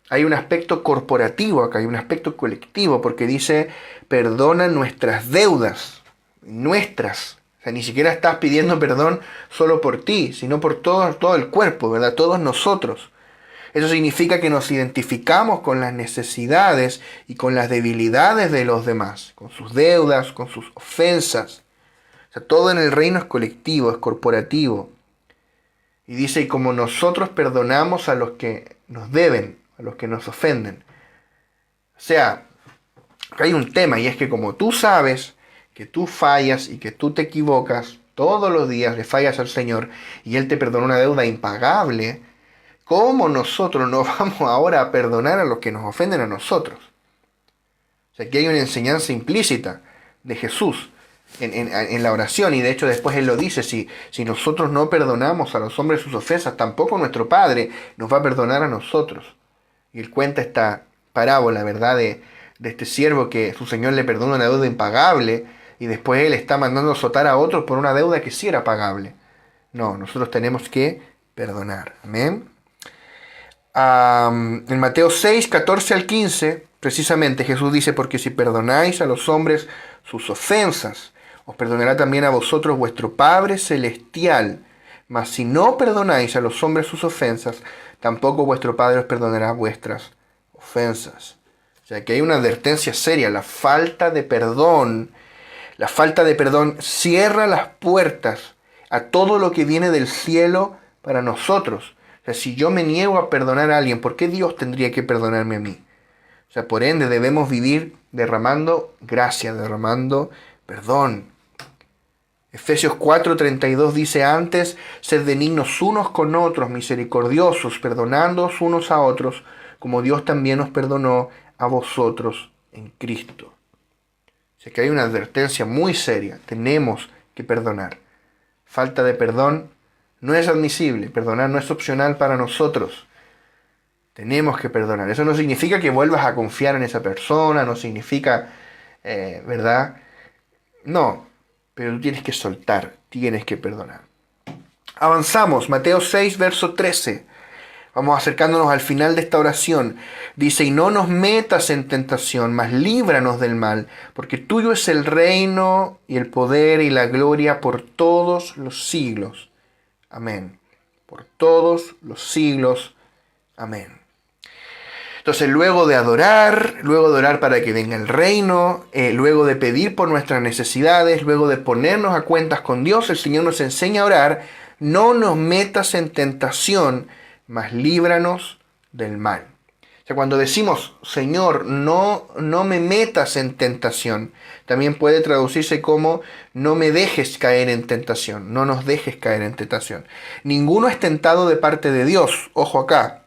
hay un aspecto corporativo acá, hay un aspecto colectivo, porque dice: perdona nuestras deudas, nuestras. O sea, ni siquiera estás pidiendo perdón solo por ti, sino por todo el cuerpo, ¿verdad? Todos nosotros. Eso significa que nos identificamos con las necesidades y con las debilidades de los demás, con sus deudas, con sus ofensas. O sea, todo en el reino es colectivo, es corporativo. Y dice: y como nosotros perdonamos a los que nos deben, a los que nos ofenden. O sea, hay un tema, y es que como tú sabes que tú fallas y que tú te equivocas, todos los días le fallas al Señor y Él te perdona una deuda impagable, ¿cómo nosotros no vamos ahora a perdonar a los que nos ofenden a nosotros? O sea, aquí hay una enseñanza implícita de Jesús en la oración, y de hecho después Él lo dice: si nosotros no perdonamos a los hombres sus ofensas, tampoco nuestro Padre nos va a perdonar a nosotros. Y Él cuenta esta parábola, ¿verdad?, de este siervo que su Señor le perdona una deuda impagable, y después Él está mandando azotar a otros por una deuda que sí era pagable. No, nosotros tenemos que perdonar. Amén. En Mateo 6, 14 al 15, precisamente Jesús dice, porque si perdonáis a los hombres sus ofensas, os perdonará también a vosotros vuestro Padre Celestial. Mas si no perdonáis a los hombres sus ofensas, tampoco vuestro Padre os perdonará vuestras ofensas. O sea que hay una advertencia seria. La falta de perdón cierra las puertas a todo lo que viene del cielo para nosotros. O sea, si yo me niego a perdonar a alguien, ¿por qué Dios tendría que perdonarme a mí? O sea, por ende debemos vivir derramando gracia, derramando perdón. Efesios 4:32 dice, antes, sed benignos unos con otros, misericordiosos, perdonándoos unos a otros, como Dios también os perdonó a vosotros en Cristo. O sea que hay una advertencia muy seria. Tenemos que perdonar. Falta de perdón no es admisible. Perdonar no es opcional para nosotros. Tenemos que perdonar. Eso no significa que vuelvas a confiar en esa persona, no significa, ¿verdad? No. Pero tú tienes que soltar, tienes que perdonar. Avanzamos, Mateo 6, verso 13. Vamos acercándonos al final de esta oración. Dice, y no nos metas en tentación, mas líbranos del mal, porque tuyo es el reino y el poder y la gloria por todos los siglos. Amén. Por todos los siglos. Amén. Entonces, luego de orar para que venga el reino, luego de pedir por nuestras necesidades, luego de ponernos a cuentas con Dios, el Señor nos enseña a orar, no nos metas en tentación, mas líbranos del mal. O sea, cuando decimos, Señor, no me metas en tentación, también puede traducirse como, no me dejes caer en tentación, no nos dejes caer en tentación. Ninguno es tentado de parte de Dios, ojo acá.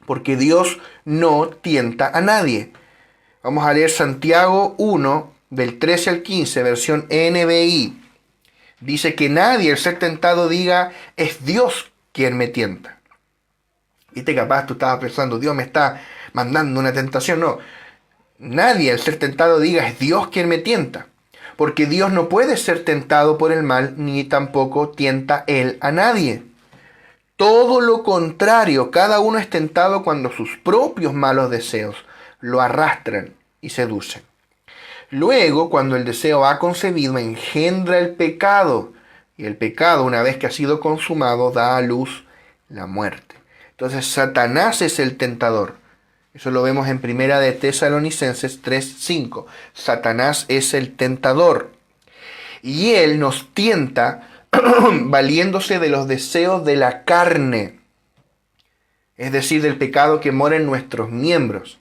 Porque Dios no tienta a nadie. Vamos a leer Santiago 1, del 13 al 15, versión NBI. Dice que nadie al ser tentado diga, es Dios quien me tienta. Viste, capaz tú estabas pensando, Dios me está mandando una tentación. No, nadie al ser tentado diga, es Dios quien me tienta. Porque Dios no puede ser tentado por el mal, ni tampoco tienta Él a nadie. Todo lo contrario, cada uno es tentado cuando sus propios malos deseos lo arrastran y seducen. Luego, cuando el deseo ha concebido, engendra el pecado. Y el pecado, una vez que ha sido consumado, da a luz la muerte. Entonces, Satanás es el tentador. Eso lo vemos en Primera de Tesalonicenses 3:5. Satanás es el tentador. Y él nos tienta valiéndose de los deseos de la carne, es decir, del pecado que mora en nuestros miembros.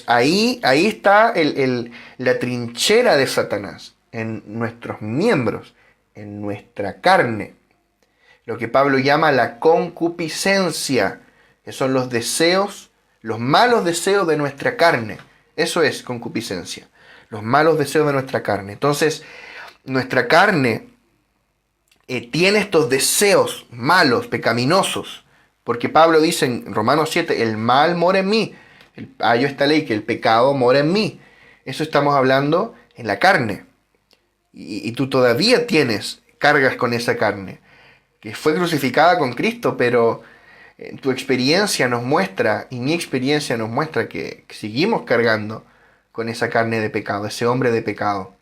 Ahí está la trinchera de Satanás, en nuestros miembros, en nuestra carne. Lo que Pablo llama la concupiscencia, que son los deseos, los malos deseos de nuestra carne. Eso es concupiscencia, los malos deseos de nuestra carne. Entonces, nuestra carne tiene estos deseos malos, pecaminosos, porque Pablo dice en Romanos 7, el mal mora en mí, hallo esta ley, que el pecado mora en mí. Eso estamos hablando en la carne, y tú todavía cargas con esa carne, que fue crucificada con Cristo, pero tu experiencia nos muestra, y mi experiencia nos muestra que seguimos cargando con esa carne de pecado, ese hombre de pecado.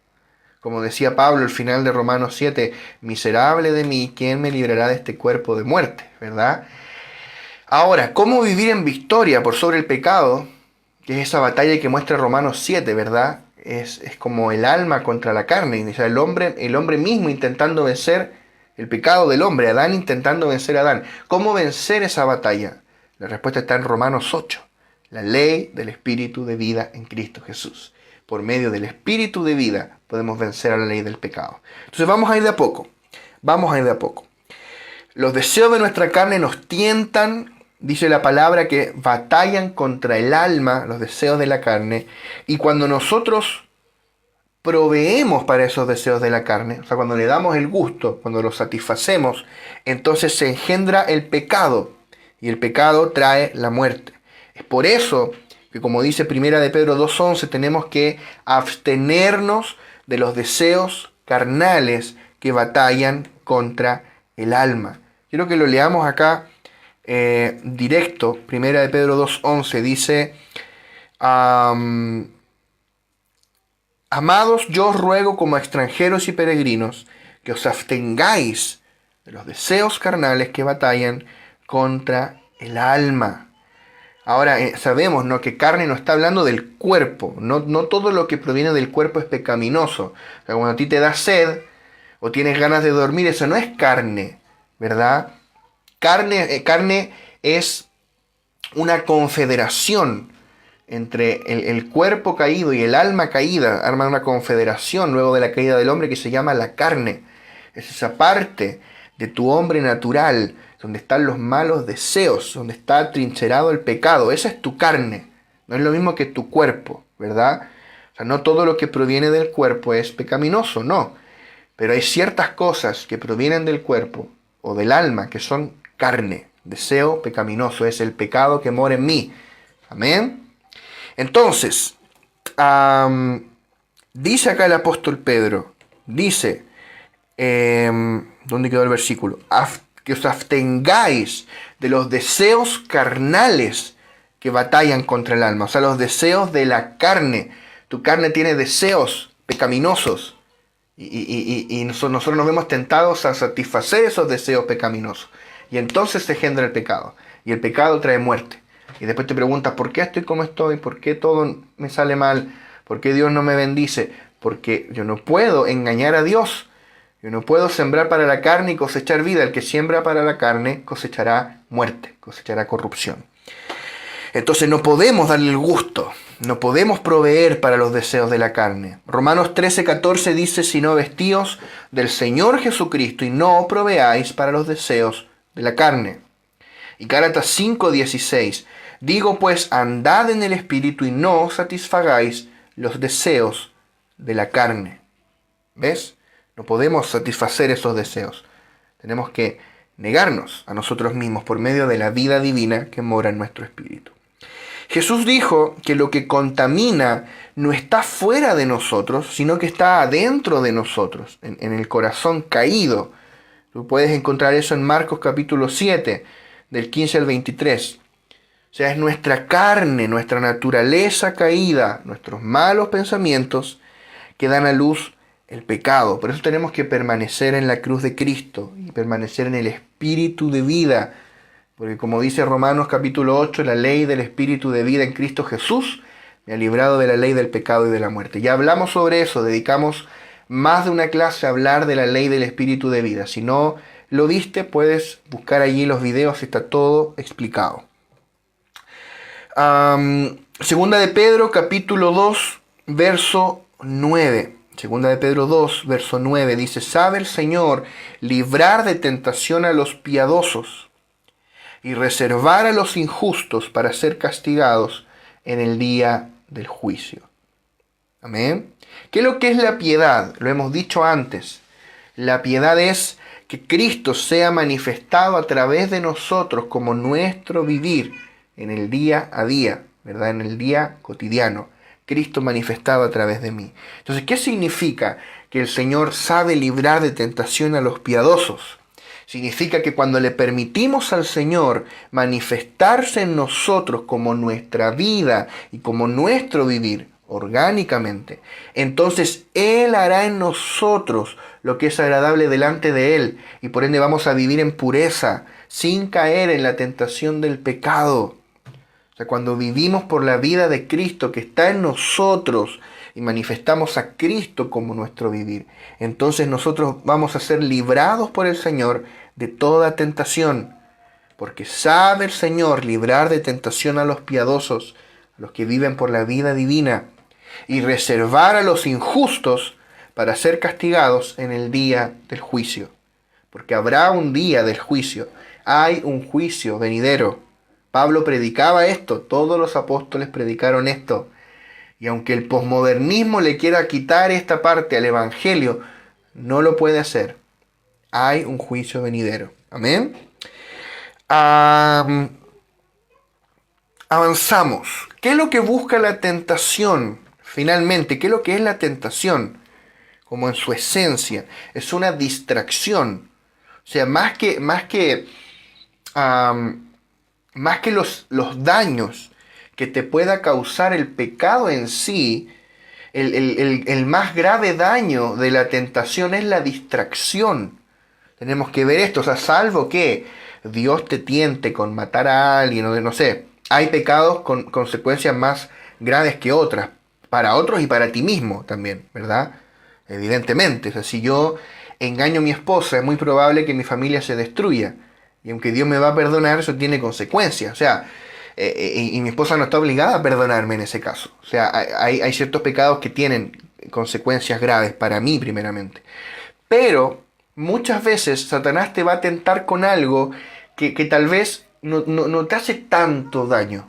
Como decía Pablo al final de Romanos 7, miserable de mí, ¿quién me librará de este cuerpo de muerte? ¿Verdad? Ahora, ¿cómo vivir en victoria por sobre el pecado? Que es esa batalla que muestra Romanos 7, ¿verdad? Es como el alma contra la carne. O sea, el hombre mismo intentando vencer el pecado del hombre, Adán intentando vencer a Adán. ¿Cómo vencer esa batalla? La respuesta está en Romanos 8, la ley del Espíritu de vida en Cristo Jesús. Por medio del Espíritu de vida podemos vencer a la ley del pecado. Entonces vamos a ir de a poco. Los deseos de nuestra carne nos tientan, dice la palabra, que batallan contra el alma, los deseos de la carne. Y cuando nosotros proveemos para esos deseos de la carne, o sea, cuando le damos el gusto, cuando los satisfacemos, entonces se engendra el pecado. Y el pecado trae la muerte. Es por eso que, como dice Primera de Pedro 2:11, tenemos que abstenernos de los deseos carnales que batallan contra el alma. Quiero que lo leamos acá directo. Primera de Pedro 2:11 dice, Am, Amados, yo os ruego como extranjeros y peregrinos que os abstengáis de los deseos carnales que batallan contra el alma. Ahora sabemos, ¿no?, que carne no está hablando del cuerpo. No todo lo que proviene del cuerpo es pecaminoso. O sea, cuando a ti te da sed o tienes ganas de dormir, eso no es carne, ¿verdad? Carne es una confederación entre el cuerpo caído y el alma caída. Arman una confederación luego de la caída del hombre que se llama la carne. Es esa parte de tu hombre natural donde están los malos deseos, donde está atrincherado el pecado. Esa es tu carne. No es lo mismo que tu cuerpo, ¿verdad? O sea, no todo lo que proviene del cuerpo es pecaminoso, no. Pero hay ciertas cosas que provienen del cuerpo o del alma que son carne. Deseo pecaminoso es el pecado que mora en mí. Amén. Entonces, dice acá el apóstol Pedro, dice, ¿dónde quedó el versículo? Que os abstengáis de los deseos carnales que batallan contra el alma, o sea, los deseos de la carne. Tu carne tiene deseos pecaminosos y nosotros nos vemos tentados a satisfacer esos deseos pecaminosos. Y entonces se engendra el pecado. Y el pecado trae muerte. Y después te preguntas, ¿por qué estoy como estoy? ¿Por qué todo me sale mal? ¿Por qué Dios no me bendice? Porque yo no puedo engañar a Dios. Yo no puedo sembrar para la carne y cosechar vida. El que siembra para la carne cosechará muerte, cosechará corrupción. Entonces no podemos darle el gusto, no podemos proveer para los deseos de la carne. Romanos 13:14 dice, sino vestíos del Señor Jesucristo y no proveáis para los deseos de la carne. Y Gálatas 5:16, digo pues, andad en el Espíritu y no satisfagáis los deseos de la carne. ¿Ves? No podemos satisfacer esos deseos. Tenemos que negarnos a nosotros mismos por medio de la vida divina que mora en nuestro espíritu. Jesús dijo que lo que contamina no está fuera de nosotros, sino que está adentro de nosotros, en el corazón caído. Tú puedes encontrar eso en Marcos capítulo 7, del 15 al 23. O sea, es nuestra carne, nuestra naturaleza caída, nuestros malos pensamientos que dan a luz el pecado. Por eso tenemos que permanecer en la cruz de Cristo y permanecer en el espíritu de vida. Porque como dice Romanos capítulo 8, la ley del espíritu de vida en Cristo Jesús me ha librado de la ley del pecado y de la muerte. Ya hablamos sobre eso, dedicamos más de una clase a hablar de la ley del espíritu de vida. Si no lo viste, puedes buscar allí los videos, está todo explicado. Segunda de Pedro capítulo 2, verso 9. Segunda de Pedro 2, verso 9 dice, sabe el Señor librar de tentación a los piadosos y reservar a los injustos para ser castigados en el día del juicio. Amén. ¿Qué es lo que es la piedad? Lo hemos dicho antes. La piedad es que Cristo sea manifestado a través de nosotros como nuestro vivir en el día a día, ¿verdad? En el día cotidiano. Cristo manifestado a través de mí. Entonces, ¿qué significa que el Señor sabe librar de tentación a los piadosos? Significa que cuando le permitimos al Señor manifestarse en nosotros como nuestra vida y como nuestro vivir orgánicamente, entonces Él hará en nosotros lo que es agradable delante de Él y por ende vamos a vivir en pureza, sin caer en la tentación del pecado. O sea, cuando vivimos por la vida de Cristo que está en nosotros y manifestamos a Cristo como nuestro vivir, entonces nosotros vamos a ser librados por el Señor de toda tentación, porque sabe el Señor librar de tentación a los piadosos, a los que viven por la vida divina, y reservar a los injustos para ser castigados en el día del juicio. Porque habrá un día del juicio, hay un juicio venidero. Pablo predicaba esto, todos los apóstoles predicaron esto. Y aunque el posmodernismo le quiera quitar esta parte al Evangelio, no lo puede hacer. Hay un juicio venidero. Amén. Avanzamos. ¿Qué es lo que busca la tentación? Finalmente, ¿qué es lo que es la tentación? Como en su esencia, es una distracción. O sea, más que los daños que te pueda causar el pecado en sí, el más grave daño de la tentación es la distracción. Tenemos que ver esto, o sea, salvo que Dios te tiente con matar a alguien, o no sé, hay pecados con consecuencias más graves que otras, para otros y para ti mismo también, ¿verdad? Evidentemente, o sea, si yo engaño a mi esposa, es muy probable que mi familia se destruya. Y aunque Dios me va a perdonar, eso tiene consecuencias. O sea, y mi esposa no está obligada a perdonarme en ese caso. O sea, hay ciertos pecados que tienen consecuencias graves para mí primeramente. Pero muchas veces Satanás te va a tentar con algo que tal vez no te hace tanto daño.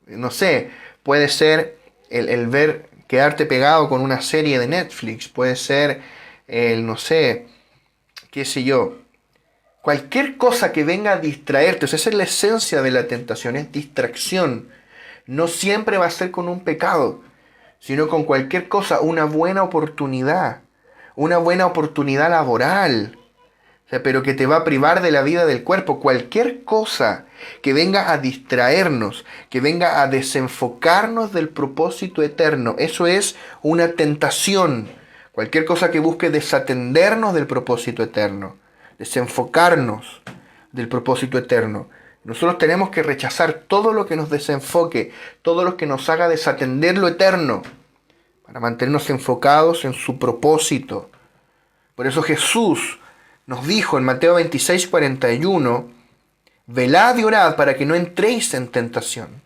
No sé, puede ser el ver, quedarte pegado con una serie de Netflix, puede ser el, no sé, qué sé yo, cualquier cosa que venga a distraerte. O sea, esa es la esencia de la tentación, es distracción. No siempre va a ser con un pecado, sino con cualquier cosa, una buena oportunidad laboral, o sea, pero que te va a privar de la vida del cuerpo. Cualquier cosa que venga a distraernos, que venga a desenfocarnos del propósito eterno, eso es una tentación. Cualquier cosa que busque desatendernos del propósito eterno, desenfocarnos del propósito eterno. Nosotros tenemos que rechazar todo lo que nos desenfoque, todo lo que nos haga desatender lo eterno, para mantenernos enfocados en su propósito. Por eso Jesús nos dijo en Mateo 26:41, velad y orad para que no entréis en tentación.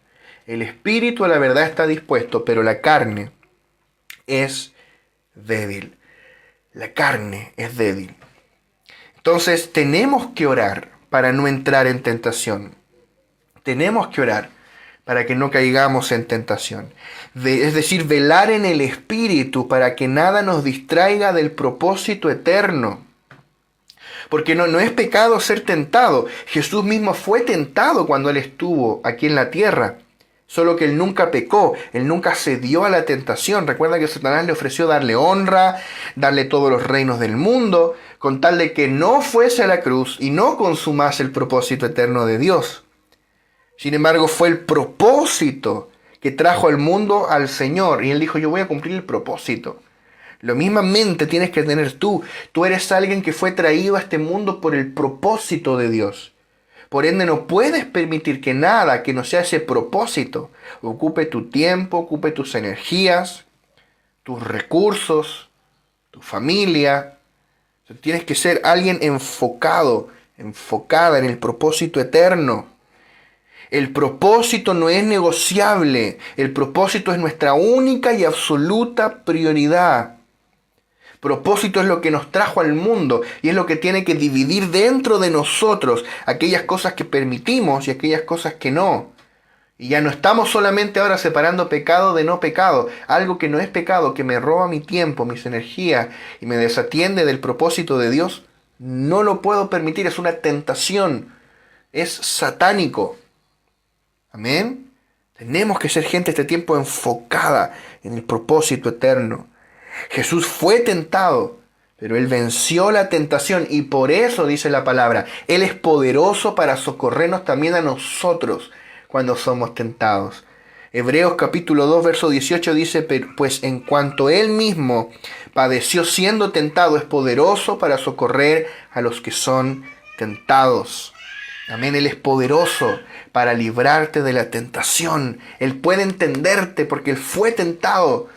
El espíritu a la verdad está dispuesto, pero la carne es débil. La carne es débil. Entonces tenemos que orar para no entrar en tentación. Tenemos que orar para que no caigamos en tentación. Es decir, velar en el espíritu para que nada nos distraiga del propósito eterno. Porque no es pecado ser tentado. Jesús mismo fue tentado cuando Él estuvo aquí en la tierra. Solo que Él nunca pecó, Él nunca cedió a la tentación. Recuerda que Satanás le ofreció darle honra, darle todos los reinos del mundo, con tal de que no fuese a la cruz y no consumase el propósito eterno de Dios. Sin embargo, fue el propósito que trajo al mundo al Señor. Y Él dijo, yo voy a cumplir el propósito. Lo mismamente tienes que tener tú. Tú eres alguien que fue traído a este mundo por el propósito de Dios. Por ende, no puedes permitir que nada que no sea ese propósito ocupe tu tiempo, ocupe tus energías, tus recursos, tu familia. Tienes que ser alguien enfocado, enfocada en el propósito eterno. El propósito no es negociable. El propósito es nuestra única y absoluta prioridad. Propósito es lo que nos trajo al mundo y es lo que tiene que dividir dentro de nosotros aquellas cosas que permitimos y aquellas cosas que no. Y ya no estamos solamente ahora separando pecado de no pecado. Algo que no es pecado, que me roba mi tiempo, mis energías y me desatiende del propósito de Dios, no lo puedo permitir. Es una tentación. Es satánico. Amén. Tenemos que ser gente este tiempo enfocada en el propósito eterno. Jesús fue tentado, pero Él venció la tentación y por eso dice la palabra, Él es poderoso para socorrernos también a nosotros cuando somos tentados. Hebreos capítulo 2, verso 18 dice, pues en cuanto Él mismo padeció siendo tentado, es poderoso para socorrer a los que son tentados. Amén, Él es poderoso para librarte de la tentación. Él puede entenderte porque Él fue tentado.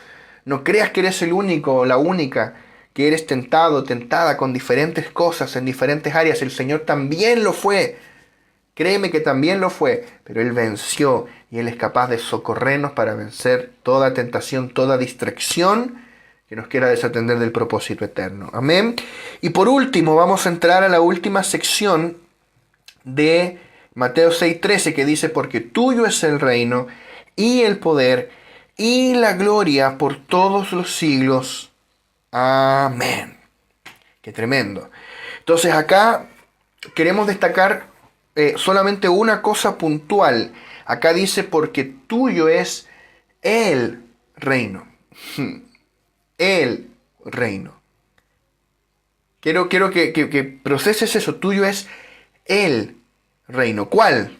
No creas que eres el único o la única que eres tentado, tentada con diferentes cosas en diferentes áreas. El Señor también lo fue. Créeme que también lo fue, pero Él venció y Él es capaz de socorrernos para vencer toda tentación, toda distracción que nos quiera desatender del propósito eterno. Amén. Y por último, vamos a entrar a la última sección de Mateo 6:13 que dice, porque tuyo es el reino y el poder y la gloria por todos los siglos. Amén. Qué tremendo. Entonces acá queremos destacar solamente una cosa puntual. Acá dice, porque tuyo es el reino. El reino. Quiero que proceses eso. Tuyo es el reino. ¿Cuál?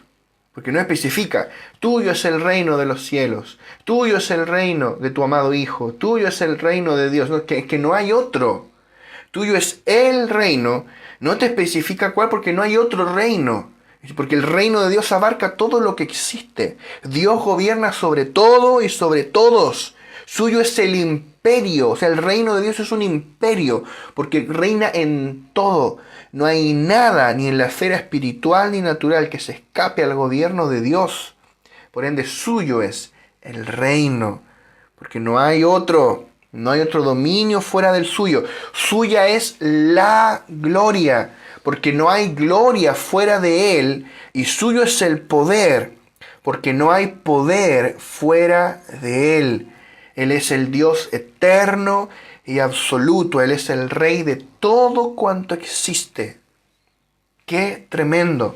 Porque no especifica, tuyo es el reino de los cielos, tuyo es el reino de tu amado Hijo, tuyo es el reino de Dios, no, que no hay otro. Tuyo es el reino, no te especifica cuál porque no hay otro reino. Porque el reino de Dios abarca todo lo que existe. Dios gobierna sobre todo y sobre todos. Suyo es el imperio, o sea, el reino de Dios es un imperio, porque reina en todo. No hay nada, ni en la esfera espiritual ni natural, que se escape al gobierno de Dios. Por ende, suyo es el reino, porque no hay otro dominio fuera del suyo. Suya es la gloria, porque no hay gloria fuera de él, y suyo es el poder, porque no hay poder fuera de él. Él es el Dios eterno y absoluto, Él es el Rey de todo cuanto existe. ¡Qué tremendo!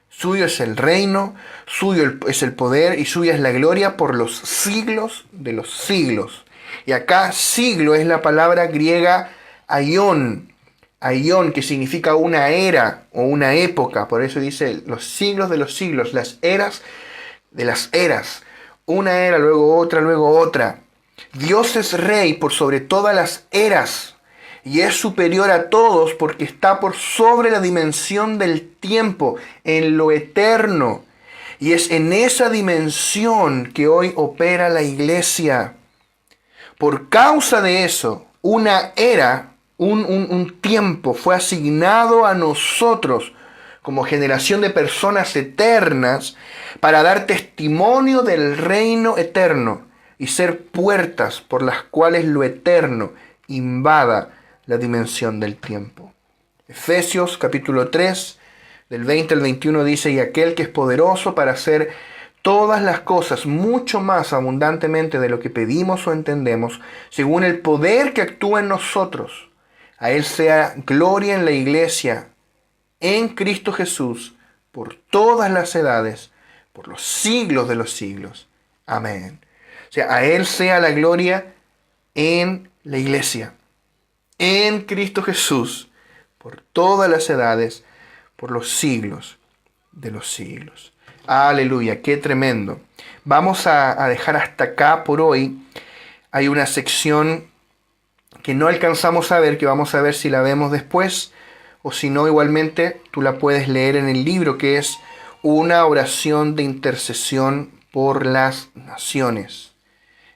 Suyo es el reino, suyo es el poder y suya es la gloria por los siglos de los siglos. Y acá siglo es la palabra griega aion, aion, que significa una era o una época. Por eso dice los siglos de los siglos, las eras de las eras. Una era, luego otra. Dios es rey por sobre todas las eras y es superior a todos porque está por sobre la dimensión del tiempo, en lo eterno. Y es en esa dimensión que hoy opera la iglesia. Por causa de eso, una era, un tiempo fue asignado a nosotros como generación de personas eternas para dar testimonio del reino eterno y ser puertas por las cuales lo eterno invada la dimensión del tiempo. Efesios capítulo 3, del 20 al 21 dice, y aquel que es poderoso para hacer todas las cosas mucho más abundantemente de lo que pedimos o entendemos, según el poder que actúa en nosotros. A él sea gloria en la iglesia, en Cristo Jesús, por todas las edades, por los siglos de los siglos. Amén. O sea, a él sea la gloria en la iglesia, en Cristo Jesús, por todas las edades, por los siglos de los siglos. Aleluya, qué tremendo. Vamos a dejar hasta acá por hoy. Hay una sección que no alcanzamos a ver, que vamos a ver si la vemos después, o si no, igualmente tú la puedes leer en el libro, que es una oración de intercesión por las naciones.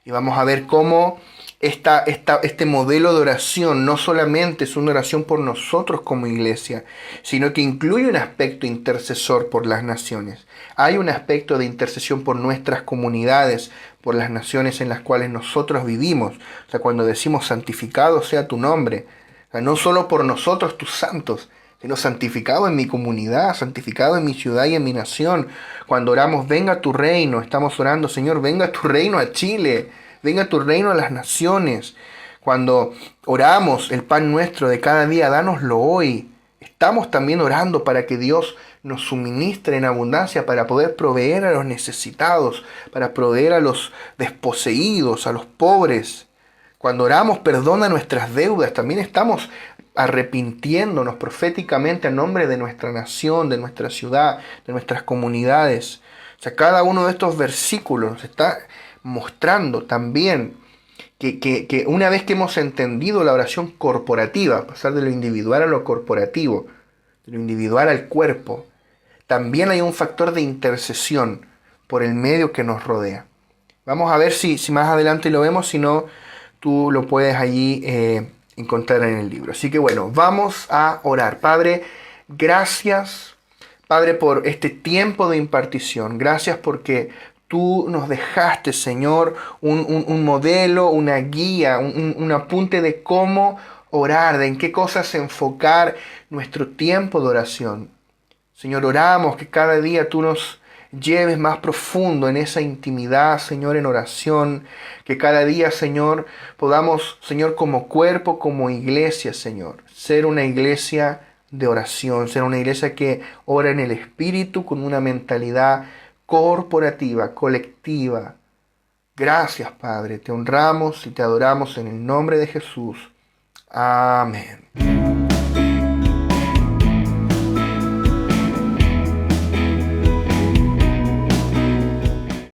Y vamos a ver cómo este modelo de oración no solamente es una oración por nosotros como iglesia, sino que incluye un aspecto intercesor por las naciones. Hay un aspecto de intercesión por nuestras comunidades, por las naciones en las cuales nosotros vivimos. O sea, cuando decimos santificado sea tu nombre, o sea, no solo por nosotros tus santos, sino santificado en mi comunidad, santificado en mi ciudad y en mi nación. Cuando oramos, venga tu reino, estamos orando, Señor, venga tu reino a Chile, venga tu reino a las naciones. Cuando oramos, el pan nuestro de cada día, dánoslo hoy. Estamos también orando para que Dios nos suministre en abundancia para poder proveer a los necesitados, para proveer a los desposeídos, a los pobres. Cuando oramos, perdona nuestras deudas, también estamos arrepintiéndonos proféticamente a nombre de nuestra nación, de nuestra ciudad, de nuestras comunidades. O sea, cada uno de estos versículos nos está mostrando también que una vez que hemos entendido la oración corporativa, pasar de lo individual a lo corporativo, de lo individual al cuerpo, también hay un factor de intercesión por el medio que nos rodea. Vamos a ver si más adelante lo vemos, si no, tú lo puedes allí encontrar en el libro. Así que bueno, vamos a orar. Padre, gracias, Padre, por este tiempo de impartición. Gracias porque tú nos dejaste, Señor, un modelo, una guía, un apunte de cómo orar, de en qué cosas enfocar nuestro tiempo de oración. Señor, oramos que cada día tú nos lleves más profundo en esa intimidad, Señor, en oración. Que cada día, Señor, podamos, Señor, como cuerpo, como iglesia, Señor, ser una iglesia de oración, ser una iglesia que ora en el Espíritu con una mentalidad corporativa, colectiva. Gracias, Padre, te honramos y te adoramos en el nombre de Jesús. Amén.